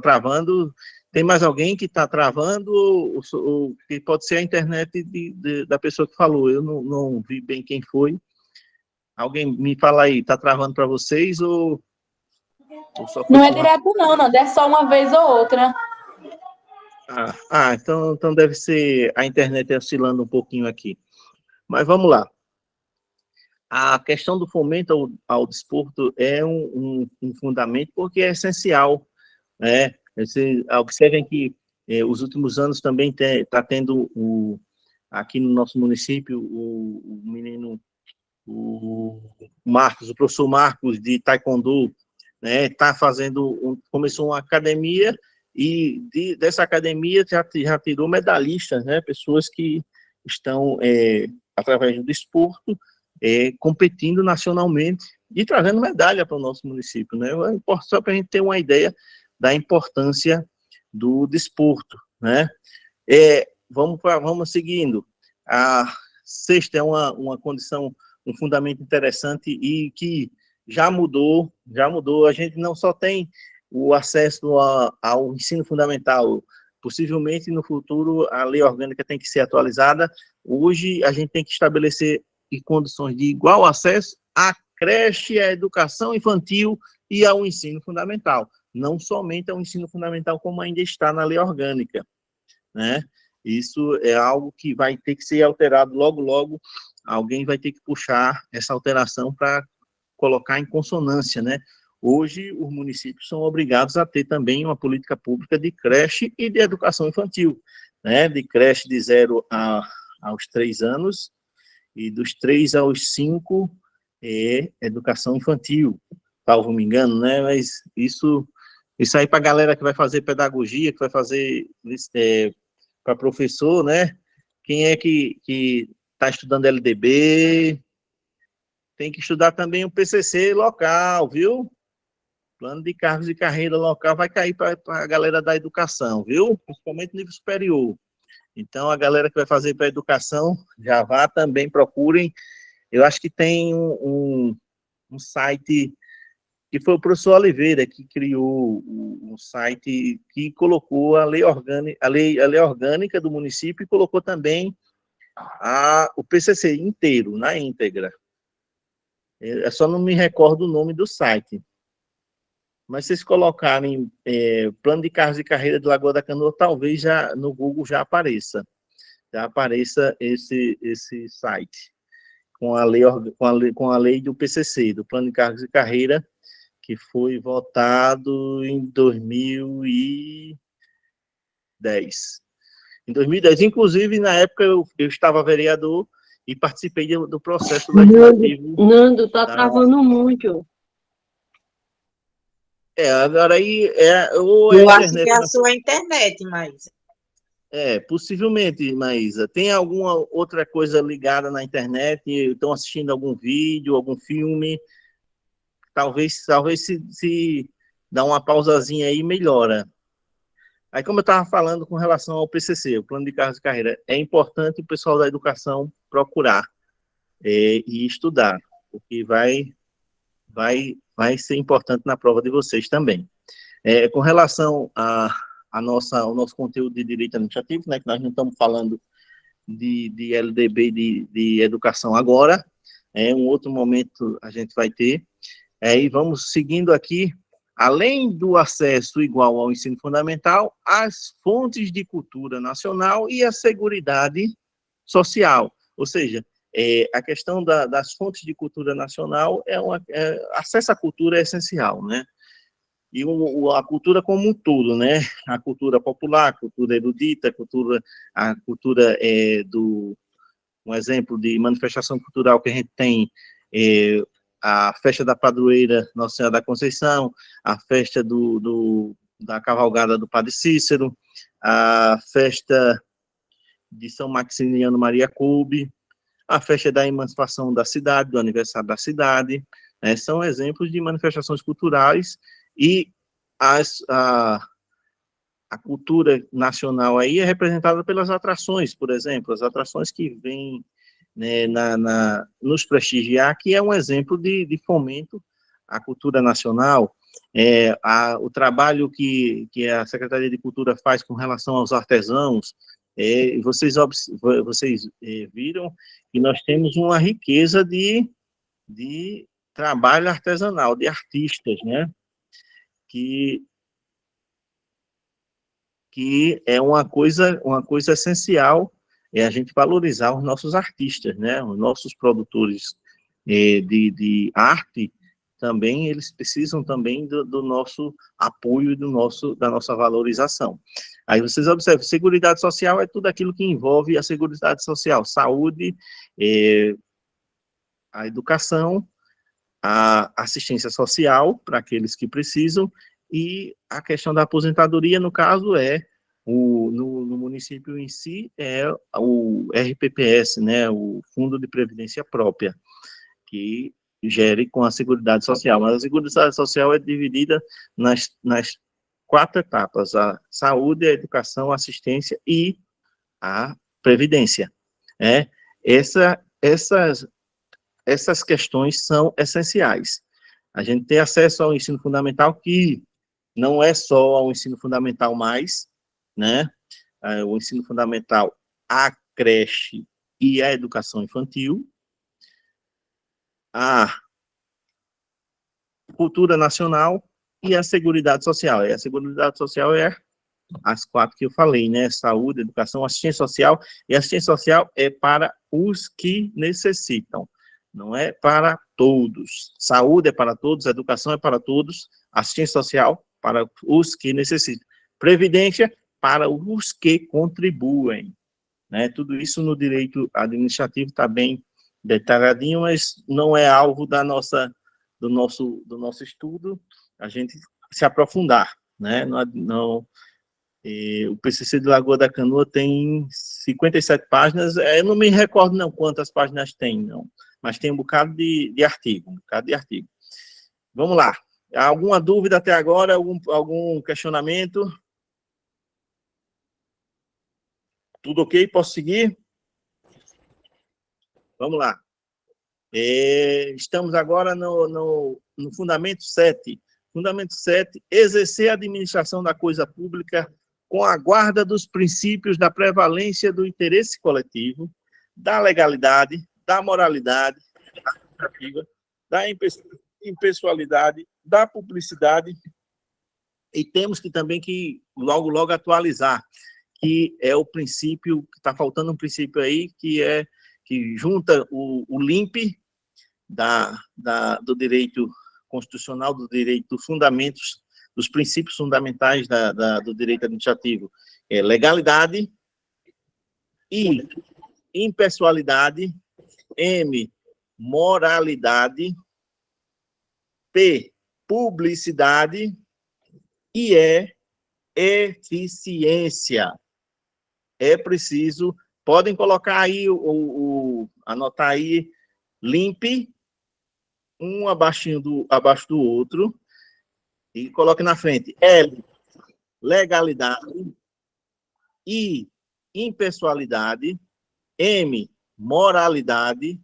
travando. Tem mais alguém que está travando? Ou que pode ser a internet da pessoa que falou. Eu não vi bem quem foi. Alguém me fala aí, está travando para vocês ou só foi não é direto não, é só uma vez ou outra. Então deve ser a internet oscilando um pouquinho aqui. Mas vamos lá. A questão do fomento ao desporto é um fundamento porque é essencial, né? Vocês observem que os últimos anos também está tendo aqui no nosso município o professor Marcos de Taekwondo, né, começou uma academia, e dessa academia já tirou medalhistas, né, pessoas que estão, através do desporto, competindo nacionalmente e trazendo medalha para o nosso município, né, só para a gente ter uma ideia da importância do desporto, né. Vamos seguindo. A sexta é uma condição, um fundamento interessante e que já mudou. A gente não só tem o acesso ao ensino fundamental, possivelmente no futuro a lei orgânica tem que ser atualizada. Hoje a gente tem que estabelecer condições de igual acesso à creche, à educação infantil e ao ensino fundamental, não somente ao ensino fundamental como ainda está na lei orgânica, né? Isso é algo que vai ter que ser alterado logo, alguém vai ter que puxar essa alteração para colocar em consonância, né? Hoje, os municípios são obrigados a ter também uma política pública de creche e de educação infantil, né? De creche de 0 aos 3 anos e dos 3 aos 5 educação infantil, salvo me engano, né? Mas isso aí para a galera que vai fazer pedagogia, que vai fazer para professor, né? Quem é que está estudando LDB, tem que estudar também o PCC local, viu? Plano de cargos e carreira local vai cair para a galera da educação, viu? Principalmente nível superior. Então, a galera que vai fazer para a educação, já vá também, procurem. Eu acho que tem um site, que foi o professor Oliveira que criou um site que colocou a lei orgânica do município e colocou também o PCC inteiro, na íntegra. Eu só não me recordo o nome do site. Mas se vocês colocarem plano de cargos e carreira de Lagoa da Canoa, talvez já no Google já apareça esse site com a lei do PCC, do plano de cargos e carreira, que foi votado em 2010. Em 2010, inclusive, na época, eu estava vereador e participei do processo legislativo. Nando, tá travando muito. Agora aí eu acho que é a sua internet, Maísa. Possivelmente, Maísa. Tem alguma outra coisa ligada na internet? Estão assistindo algum vídeo, algum filme? Talvez se dá uma pausazinha aí, melhora. Aí, como eu estava falando com relação ao PCC, o Plano de Cargos e Carreira, é importante o pessoal da educação procurar e estudar, porque vai ser importante na prova de vocês também. Com relação ao nosso conteúdo de direito administrativo, né, que nós não estamos falando de LDB de educação agora, um outro momento a gente vai ter, e vamos seguindo aqui, além do acesso igual ao ensino fundamental, as fontes de cultura nacional e a seguridade social, ou seja, a questão das fontes de cultura nacional acesso à cultura é essencial, né? E a cultura como um todo, né? A cultura popular, a cultura erudita, a cultura um exemplo de manifestação cultural que a gente tem, a festa da padroeira Nossa Senhora da Conceição, a festa da cavalgada do Padre Cícero, a festa de São Maximiliano Maria Kolbe, a festa da emancipação da cidade, do aniversário da cidade, são exemplos de manifestações culturais, e a cultura nacional aí é representada pelas atrações, por exemplo, as atrações que vêm, né, nos prestigiar, que é um exemplo de fomento à cultura nacional. O trabalho que a Secretaria de Cultura faz com relação aos artesãos, vocês viram que nós temos uma riqueza de trabalho artesanal, de artistas, né? Que é uma coisa essencial, a gente valorizar os nossos artistas, né? Os nossos produtores de arte também, eles precisam também do nosso apoio, da nossa valorização. Aí vocês observam, Seguridade Social é tudo aquilo que envolve a Seguridade Social, saúde, a educação, a assistência social para aqueles que precisam, e a questão da aposentadoria, no caso, no município em si, é o RPPS, né, o Fundo de Previdência Própria, que gere com a Seguridade Social. Mas a Seguridade Social é dividida nas 4 etapas: a saúde, a educação, a assistência e a previdência. Essas questões são essenciais. A gente tem acesso ao ensino fundamental, que não é só ao ensino fundamental mais, né? O ensino fundamental, a creche e a educação infantil, a cultura nacional e a Seguridade Social. E a Seguridade Social é as 4 que eu falei, né? Saúde, educação, assistência social. E assistência social é para os que necessitam, não é para todos. Saúde é para todos, educação é para todos, assistência social para os que necessitam. Previdência para os que contribuem, né? Tudo isso no direito administrativo está bem detalhadinho, mas não é alvo do nosso estudo a gente se aprofundar, né? O PCC de Lagoa da Canoa tem 57 páginas, eu não me recordo não quantas páginas tem, não, mas tem um bocado de artigo, Vamos lá. Alguma dúvida até agora? Algum questionamento? Tudo ok? Posso seguir? Vamos lá. Estamos agora no Fundamento 7. Fundamento 7, exercer a administração da coisa pública com a guarda dos princípios da prevalência do interesse coletivo, da legalidade, da moralidade, da impessoalidade, da publicidade, e temos que também logo atualizar, que é o princípio, que está faltando um princípio aí, que junta o LIMP do direito constitucional, do direito dos fundamentos, dos princípios fundamentais do direito administrativo, legalidade, I, impessoalidade, M, moralidade, P, publicidade, e eficiência. É preciso, podem colocar aí, anotar aí, LIMP, um abaixo do outro, e coloque na frente, L, legalidade, I, impessoalidade, M, moralidade,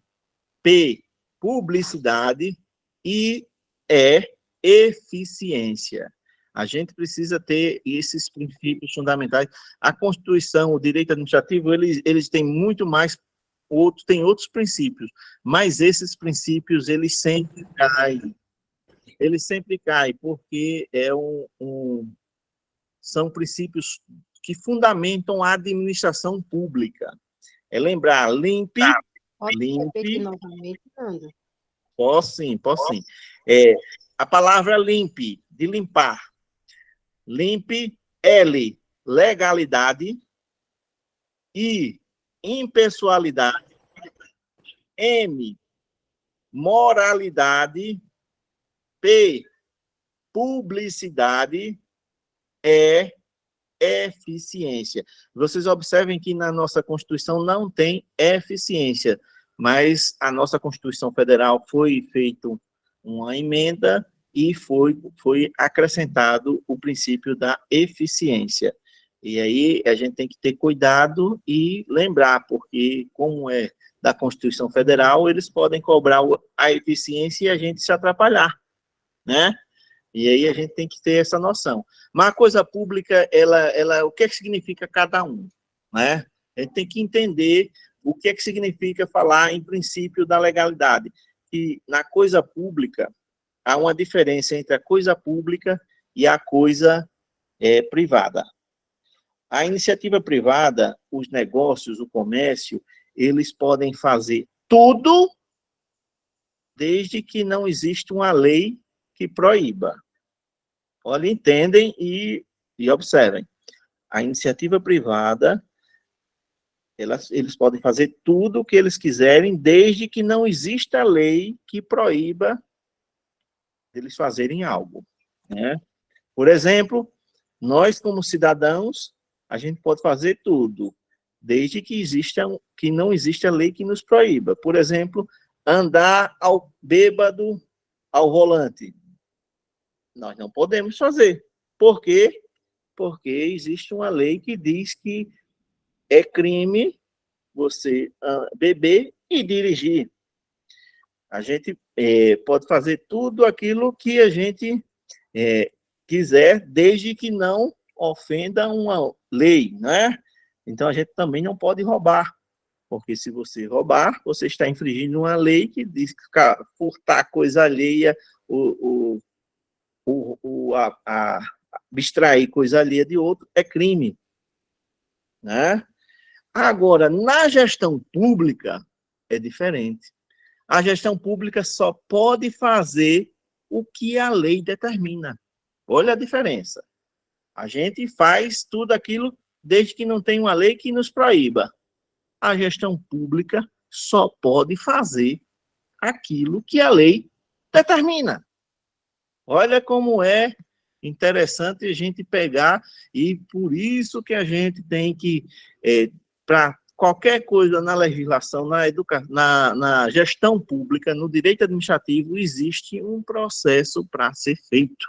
P, publicidade, e eficiência. A gente precisa ter esses princípios fundamentais. A Constituição, o direito administrativo, eles têm muito mais, têm outros princípios, mas esses princípios, eles sempre caem. Eles sempre caem, porque são princípios que fundamentam a administração pública. Lembrar, LIMP... Pode repetir novamente, Nando? Posso sim. A palavra LIMP, de limpar. LIMP, L, legalidade, I, impessoalidade, M, moralidade, P, publicidade, E, eficiência. Vocês observem que na nossa Constituição não tem eficiência, mas a nossa Constituição Federal foi feita uma emenda e foi acrescentado o princípio da eficiência. E aí a gente tem que ter cuidado e lembrar, porque como é da Constituição Federal, eles podem cobrar a eficiência e a gente se atrapalhar, né? E aí a gente tem que ter essa noção. Mas a coisa pública, o que é que significa cada um, né? A gente tem que entender o que é que significa falar em princípio da legalidade. E na coisa pública, há uma diferença entre a coisa pública e a coisa privada. A iniciativa privada, os negócios, o comércio, eles podem fazer tudo desde que não exista uma lei que proíba. Olha, entendem e observem. A iniciativa privada, eles podem fazer tudo o que eles quiserem, desde que não exista lei que proíba deles fazerem algo, né? Por exemplo, nós como cidadãos, a gente pode fazer tudo, desde que não exista lei que nos proíba. Por exemplo, andar bêbado ao volante. Nós não podemos fazer. Por quê? Porque existe uma lei que diz que é crime você beber e dirigir. A gente pode fazer tudo aquilo que a gente quiser, desde que não ofenda uma lei, né? Então, a gente também não pode roubar, porque se você roubar, você está infringindo uma lei que diz que furtar coisa alheia, abstrair coisa alheia de outro é crime, né? Agora, na gestão pública, é diferente. A gestão pública só pode fazer o que a lei determina. Olha a diferença. A gente faz tudo aquilo desde que não tenha uma lei que nos proíba. A gestão pública só pode fazer aquilo que a lei determina. Olha como é interessante a gente pegar, e por isso que a gente tem que, para qualquer coisa na legislação, na gestão pública, no direito administrativo, existe um processo para ser feito,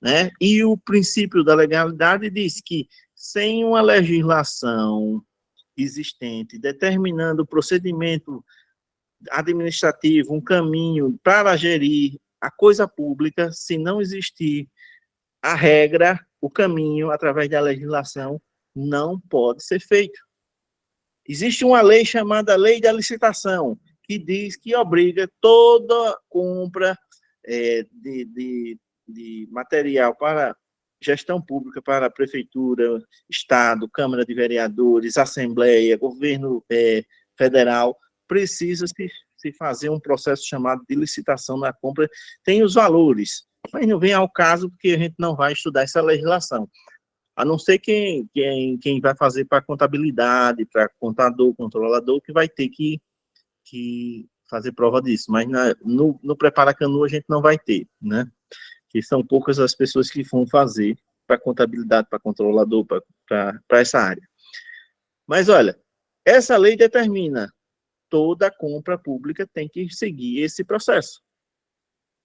né? E o princípio da legalidade diz que, sem uma legislação existente, determinando o procedimento administrativo, um caminho para gerir a coisa pública, se não existir a regra, o caminho, através da legislação, não pode ser feito. Existe uma lei chamada Lei da Licitação, que diz que obriga toda compra de material para gestão pública, para a prefeitura, Estado, Câmara de Vereadores, Assembleia, governo federal, precisa se fazer um processo chamado de licitação na compra. Tem os valores, mas não vem ao caso porque a gente não vai estudar essa legislação. A não ser quem vai fazer para contabilidade, para contador, controlador, que vai ter que fazer prova disso. Mas no Prepara Canoa a gente não vai ter, né? Que são poucas as pessoas que vão fazer para contabilidade, para controlador, para essa área. Mas, olha, essa lei determina toda compra pública tem que seguir esse processo.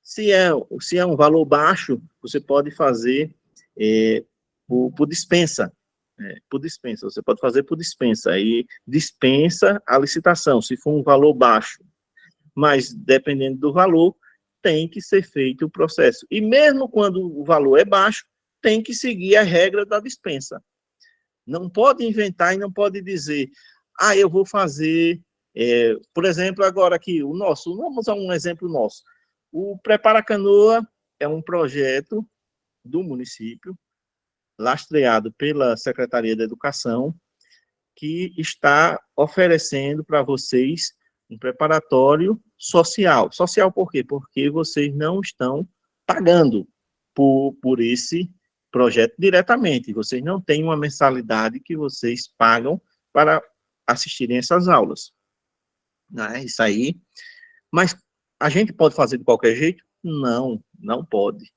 Se é um valor baixo, você pode fazer por dispensa. Por dispensa, você pode fazer por dispensa. Aí dispensa a licitação, se for um valor baixo. Mas, dependendo do valor, tem que ser feito o processo. E mesmo quando o valor é baixo, tem que seguir a regra da dispensa. Não pode inventar e não pode dizer, eu vou fazer, por exemplo, agora aqui, vamos a um exemplo nosso. O Prepara Canoa é um projeto do município, lastreado pela Secretaria da Educação, que está oferecendo para vocês um preparatório social. Social por quê? Porque vocês não estão pagando por esse projeto diretamente. Vocês não têm uma mensalidade que vocês pagam para assistirem essas aulas. Isso aí. Mas a gente pode fazer de qualquer jeito? Não, não pode.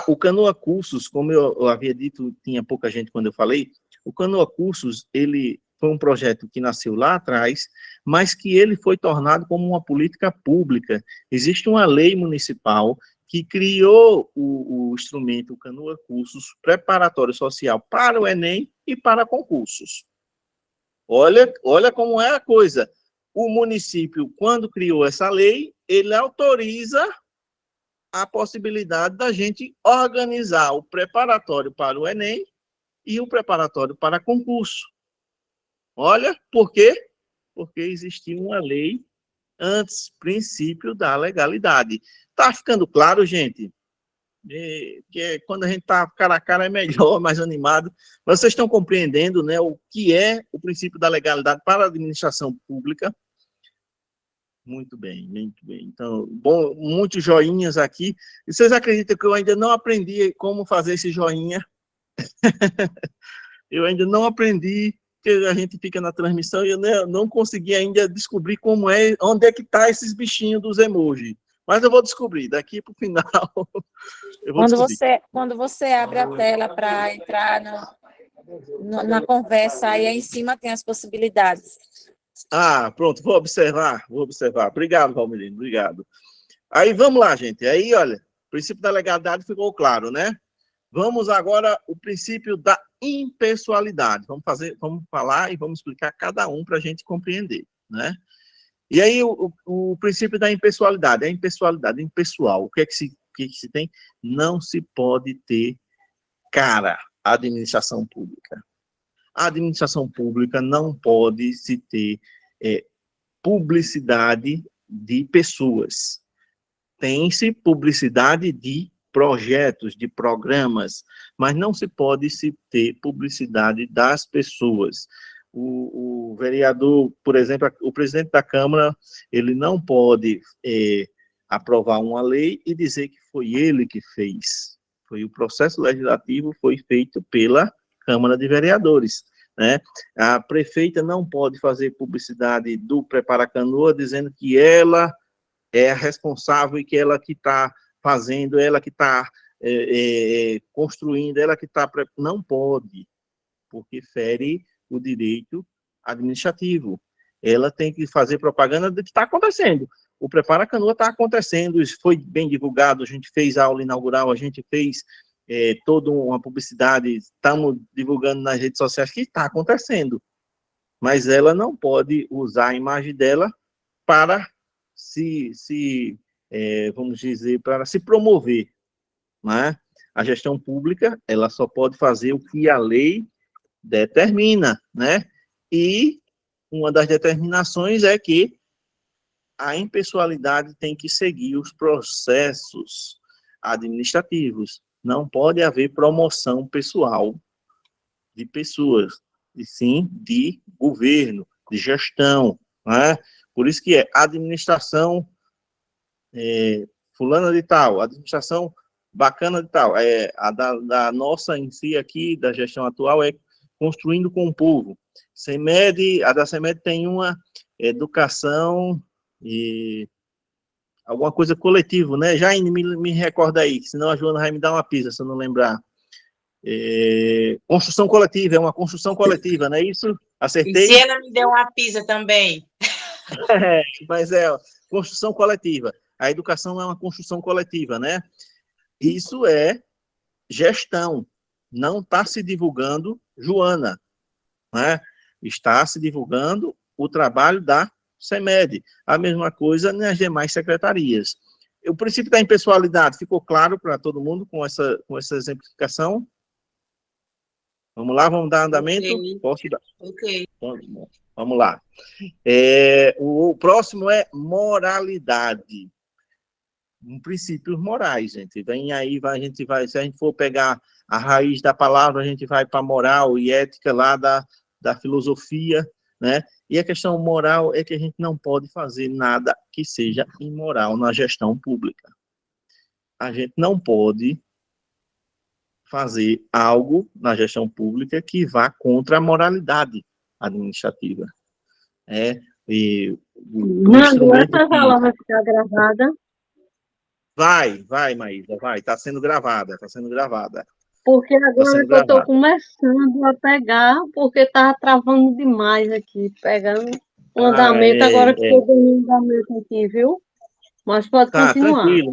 O Canoa Cursos, como eu havia dito, tinha pouca gente quando eu falei, o Canoa Cursos, ele foi um projeto que nasceu lá atrás, mas que ele foi tornado como uma política pública. Existe uma lei municipal que criou o instrumento Canoa Cursos preparatório social para o Enem e para concursos. Olha como é a coisa. O município, quando criou essa lei, ele autoriza a possibilidade da gente organizar o preparatório para o Enem e o preparatório para concurso. Olha, por quê? Porque existia uma lei antes, princípio da legalidade. Tá ficando claro, gente? Que quando a gente tá cara a cara é melhor, mais animado. Mas vocês estão compreendendo, né, o que é o princípio da legalidade para a administração pública? Muito bem, muito bem. Então, bom, muitos joinhas aqui. E vocês acreditam que eu ainda não aprendi como fazer esse joinha? Eu ainda não aprendi, porque a gente fica na transmissão e eu não consegui ainda descobrir como onde é que tá esses bichinhos dos emojis. Mas eu vou descobrir, daqui para o final, eu vou descobrir. Quando você abre a tela para entrar na conversa, aí em cima tem as possibilidades. Ah, pronto, vou observar. Obrigado, Valmirino, obrigado. Aí, vamos lá, gente. Aí, olha, o princípio da legalidade ficou claro, né? Vamos agora o princípio da impessoalidade. Vamos falar e vamos explicar cada um para a gente compreender, né? E aí, o princípio da impessoalidade, a impessoalidade, impessoal, o que é que se tem? Não se pode ter cara à administração pública. A administração pública não pode se ter publicidade de pessoas. Tem-se publicidade de projetos, de programas, mas não se pode se ter publicidade das pessoas. O vereador, por exemplo, o presidente da Câmara, ele não pode aprovar uma lei e dizer que foi ele que fez. O processo legislativo foi feito pela Câmara de Vereadores, né? A prefeita não pode fazer publicidade do Prepara-Canoa dizendo que ela é a responsável e que ela que está fazendo, ela que está construindo, ela que está... Não pode, porque fere o direito administrativo. Ela tem que fazer propaganda do que está acontecendo. O Prepara-Canoa está acontecendo, isso foi bem divulgado, a gente fez a aula inaugural, a gente fez toda uma publicidade, estamos divulgando nas redes sociais que está acontecendo. Mas ela não pode usar a imagem dela para vamos dizer, para se promover, né? A gestão pública, ela só pode fazer o que a lei determina, né? E uma das determinações é que a impessoalidade tem que seguir os processos administrativos. Não pode haver promoção pessoal de pessoas, e sim de governo, de gestão, né? Por isso que é administração fulana de tal, administração bacana de tal. A da nossa em si aqui, da gestão atual, é construindo com o povo. A da CEMED tem uma educação e alguma coisa coletivo, né? Jaine, me recorda aí, senão a Joana vai me dar uma pisa, se eu não lembrar. Construção coletiva, é uma construção coletiva, não é isso? Acertei? E se ela me deu uma pisa também? Mas construção coletiva. A educação é uma construção coletiva, né? Isso é gestão. Não está se divulgando Joana, né? Está se divulgando o trabalho da CEMED. A mesma coisa nas demais secretarias. O princípio da impessoalidade ficou claro para todo mundo com essa exemplificação? Vamos lá, vamos dar andamento? Okay. Posso dar? Ok. Vamos lá. O próximo é moralidade. Princípios morais, gente. Vem aí, se a gente for pegar a raiz da palavra, a gente vai para moral e ética lá da filosofia, né? E a questão moral é que a gente não pode fazer nada que seja imoral na gestão pública. A gente não pode fazer algo na gestão pública que vá contra a moralidade administrativa. Nando, essa fala vai ficar gravada? Vai, Maísa, vai. Está sendo gravada. Porque agora que eu estou começando a pegar, porque estava travando demais aqui, pegando o andamento, agora que estou dando andamento aqui, viu? Mas pode continuar. Tranquilo,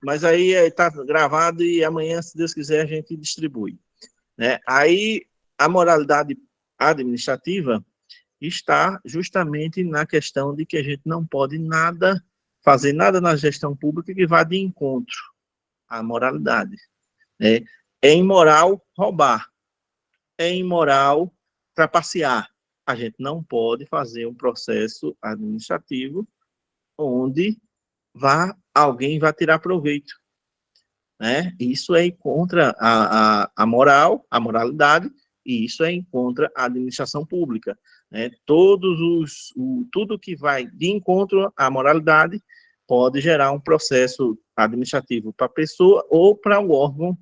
mas aí está gravado e amanhã, se Deus quiser, a gente distribui, né? Aí, a moralidade administrativa está justamente na questão de que a gente não pode fazer nada na gestão pública que vá de encontro à moralidade, né? É imoral roubar, é imoral trapacear. A gente não pode fazer um processo administrativo onde alguém vai tirar proveito, né? Isso é contra a moral, a moralidade, e isso é contra a administração pública, né? Tudo que vai de encontro à moralidade pode gerar um processo administrativo para a pessoa ou para o órgão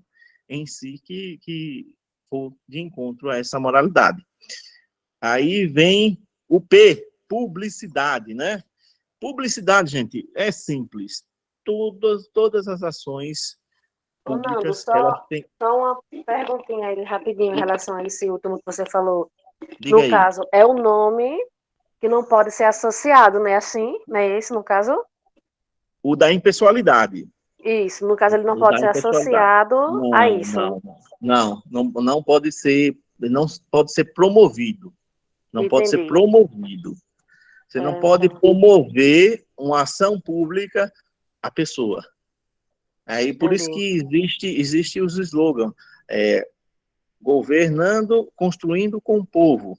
em si que for de encontro a essa moralidade. Aí vem o P, publicidade, né? Publicidade, gente, é simples. todas as ações Ô, Nando, públicas que elas têm. só uma perguntinha aí, rapidinho, em relação a esse último que você falou. Diga No aí. caso, é o nome que não pode ser associado, né? Assim, não é esse, no caso? O da impessoalidade. Isso, no caso, ele não O pode da ser impessoalidade. associado a Não, isso. não pode ser, não pode ser promovido. Não pode ser Entendi. promovido. Você não pode promover uma ação pública à pessoa. Aí, por isso que existe os slogans. Governando, construindo com o povo.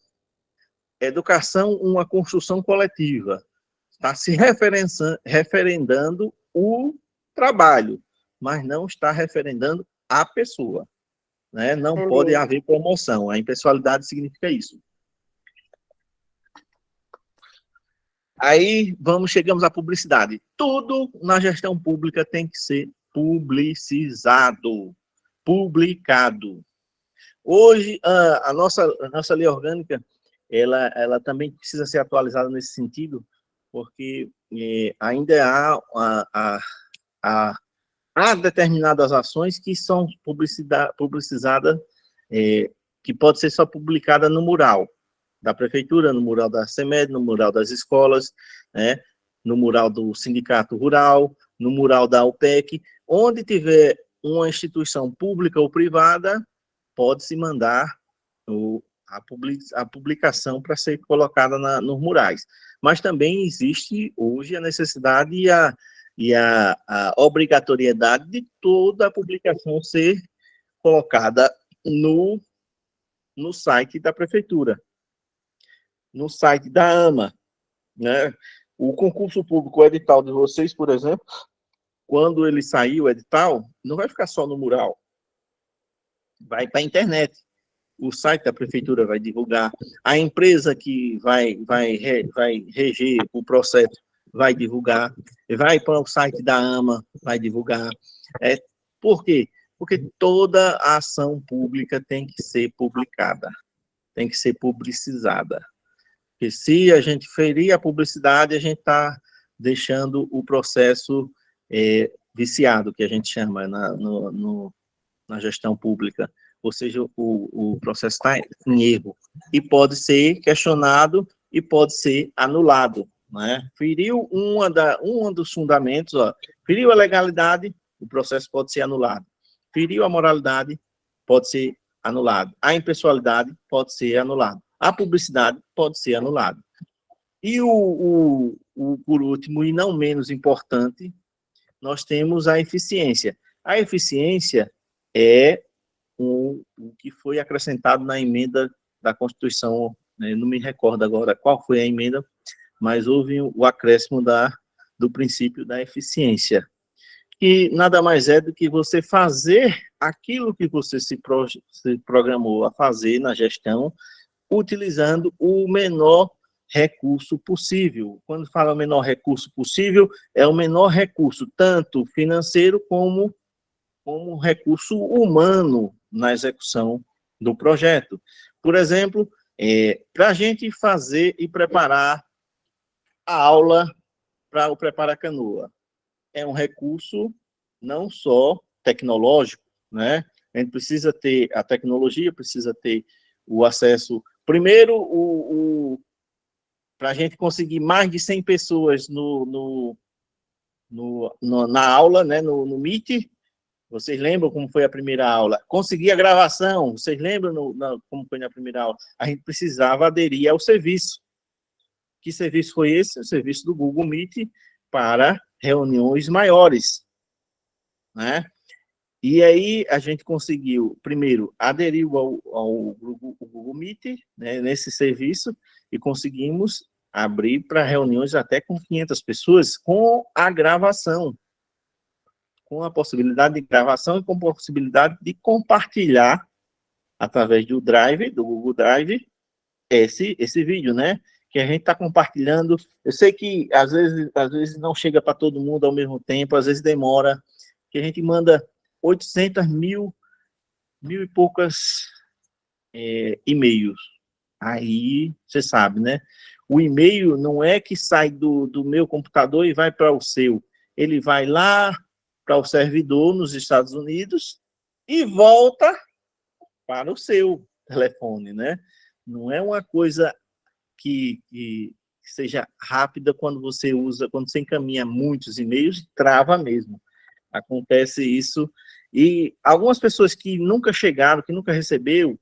Educação, uma construção coletiva. Está se referendando o trabalho, mas não está referendando a pessoa. Né? Não pode haver promoção. A impessoalidade significa isso. Aí, chegamos à publicidade. Tudo na gestão pública tem que ser publicizado, publicado. Hoje, a nossa lei orgânica, ela também precisa ser atualizada nesse sentido, porque ainda há determinadas ações que são publicizadas, que pode ser só publicada no mural da prefeitura, no mural da CEMED, no mural das escolas, né, no mural do sindicato rural, no mural da UPEC, onde tiver uma instituição pública ou privada, pode-se mandar a publicação para ser colocada nos murais. Mas também existe hoje a necessidade e a obrigatoriedade de toda a publicação ser colocada no site da prefeitura, no site da AMA, né? O concurso público, o edital de vocês, por exemplo, quando ele sair, o edital, não vai ficar só no mural, vai para a internet. O site da prefeitura vai divulgar, a empresa que vai reger o processo vai divulgar, vai para o site da AMA, vai divulgar. Por quê? Porque toda a ação pública tem que ser publicada, tem que ser publicizada. Porque se a gente ferir a publicidade, a gente está deixando o processo viciado, que a gente chama na gestão pública. Ou seja, o processo está em erro. E pode ser questionado e pode ser anulado. Né? Feriu um dos fundamentos, feriu a legalidade, o processo pode ser anulado. Feriu a moralidade, pode ser anulado. A impessoalidade pode ser anulado. A publicidade pode ser anulada. E por último, e não menos importante, nós temos a eficiência. A eficiência é o que foi acrescentado na emenda da Constituição, né? Não me recordo agora qual foi a emenda, mas houve o acréscimo do princípio da eficiência, que nada mais é do que você fazer aquilo que você se programou a fazer na gestão, utilizando o menor recurso possível. Quando fala o menor recurso possível, é o menor recurso, tanto financeiro como recurso humano na execução do projeto. Por exemplo, para a gente fazer e preparar a aula para o Prepara Canoa, é um recurso não só tecnológico, né? A gente precisa ter a tecnologia, precisa ter o acesso. Primeiro, para a gente conseguir mais de 100 pessoas na aula, né, no Meet. Vocês lembram como foi a primeira aula? Conseguir a gravação, vocês lembram como foi na primeira aula? A gente precisava aderir ao serviço. Que serviço foi esse? O serviço do Google Meet para reuniões maiores, né? E aí a gente conseguiu, primeiro, aderir ao Google Meet, né, nesse serviço, e conseguimos abrir para reuniões até com 500 pessoas, com a gravação, com a possibilidade de gravação e com a possibilidade de compartilhar, através do Drive, do Google Drive, esse vídeo, né? Que a gente está compartilhando. Eu sei que às vezes não chega para todo mundo ao mesmo tempo, às vezes demora, que a gente manda 800 mil e poucas e-mails. Aí, você sabe, né? O e-mail não é que sai do meu computador e vai para o seu. ele vai lá para o servidor nos Estados Unidos e volta para o seu telefone, né? Não é uma coisa que seja rápida quando você encaminha muitos e-mails, trava mesmo. Acontece isso. E algumas pessoas que nunca chegaram, que nunca recebeu,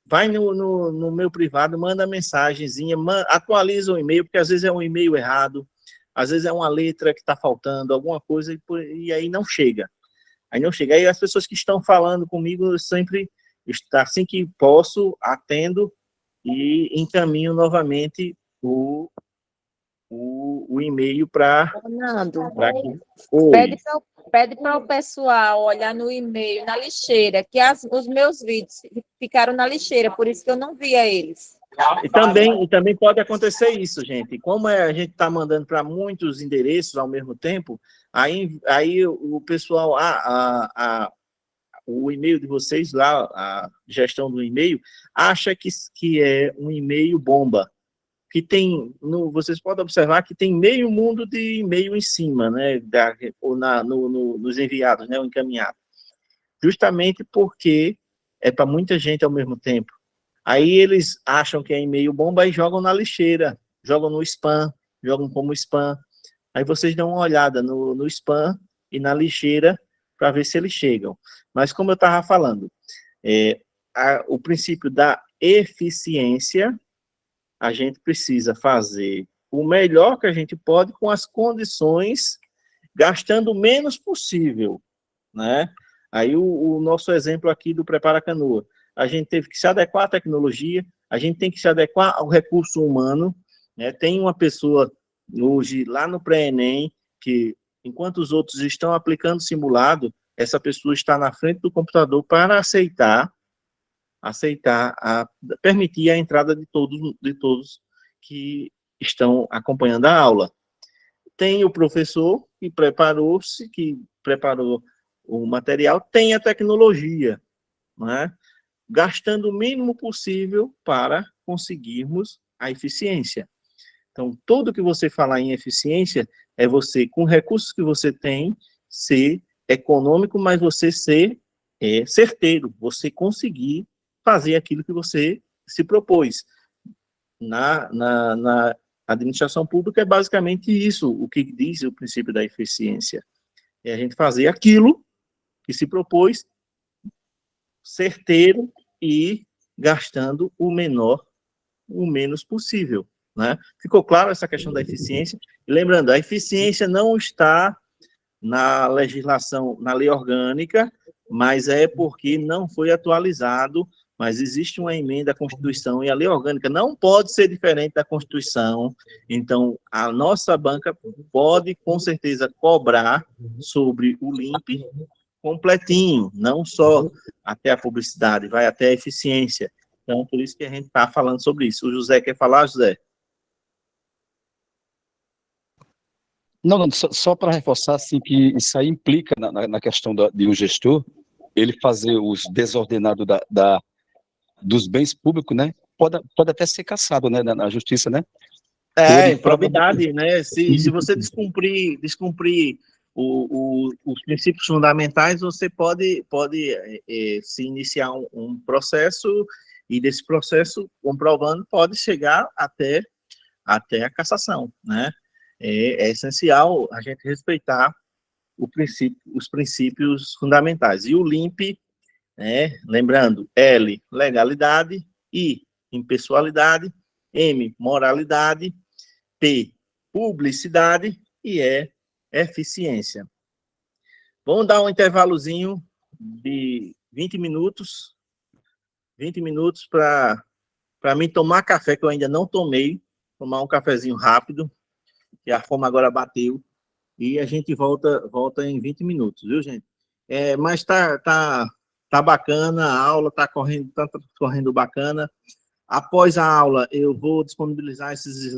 vai no meu privado, manda mensagenzinha, atualiza o e-mail, porque às vezes é um e-mail errado, às vezes é uma letra que está faltando, alguma coisa, e aí não chega. Aí as pessoas que estão falando comigo, eu sempre, assim que posso, atendo e encaminho novamente o e-mail para... Fernando, Oi. pede para o pessoal olhar no e-mail, na lixeira, que os meus vídeos ficaram na lixeira, por isso que eu não via eles. E também pode acontecer isso, gente. Como a gente está mandando para muitos endereços ao mesmo tempo, aí o pessoal, o e-mail de vocês lá, a gestão do e-mail, acha que é um e-mail bomba. Que vocês podem observar que tem meio mundo de e-mail em cima, né, nos enviados, né, o encaminhado. Justamente porque é para muita gente ao mesmo tempo. Aí eles acham que é e-mail bomba e jogam na lixeira, jogam no spam, jogam como spam. Aí vocês dão uma olhada no spam e na lixeira para ver se eles chegam. Mas como eu estava falando, o princípio da eficiência, a gente precisa fazer o melhor que a gente pode com as condições, gastando o menos possível, né? Aí o nosso exemplo aqui do Prepara Canoa, a gente teve que se adequar à tecnologia, a gente tem que se adequar ao recurso humano, né? Tem uma pessoa hoje lá no pré-ENEM que, enquanto os outros estão aplicando simulado, essa pessoa está na frente do computador para permitir a entrada de todos que estão acompanhando a aula. Tem o professor que preparou o material, tem a tecnologia, né? Gastando o mínimo possível para conseguirmos a eficiência. Então, tudo que você falar em eficiência é você, com recursos que você tem, ser econômico, mas você ser certeiro, você conseguir fazer aquilo que você se propôs. Na administração pública é basicamente isso, o que diz o princípio da eficiência. É a gente fazer aquilo que se propôs, certeiro e gastando o menos possível, né? Ficou claro essa questão da eficiência? E lembrando, a eficiência não está na legislação, na lei orgânica, mas é porque não foi atualizado, mas existe uma emenda à Constituição e a lei orgânica não pode ser diferente da Constituição, então a nossa banca pode, com certeza, cobrar sobre o LIMP completinho, não só até a publicidade, vai até a eficiência. Então, por isso que a gente está falando sobre isso. O José quer falar, José? Não, só para reforçar, assim, que isso aí implica na questão de um gestor, ele fazer os desordenados dos bens públicos, né? Pode até ser caçado, né, na justiça, né? Improbidade, né? Se você descumprir os princípios fundamentais, você pode se iniciar um processo, e desse processo, comprovando, pode chegar até a cassação, né? É essencial a gente respeitar os princípios fundamentais. E o LIMP, né, lembrando, L, legalidade, I, impessoalidade, M, moralidade, P, publicidade e E, eficiência. Vamos dar um intervalozinho de 20 minutos para mim tomar café, que eu ainda não tomei, tomar um cafezinho rápido, que a fome agora bateu, e a gente volta em 20 minutos, viu, gente? Mas tá bacana, a aula tá correndo bacana. Após a aula, eu vou disponibilizar esses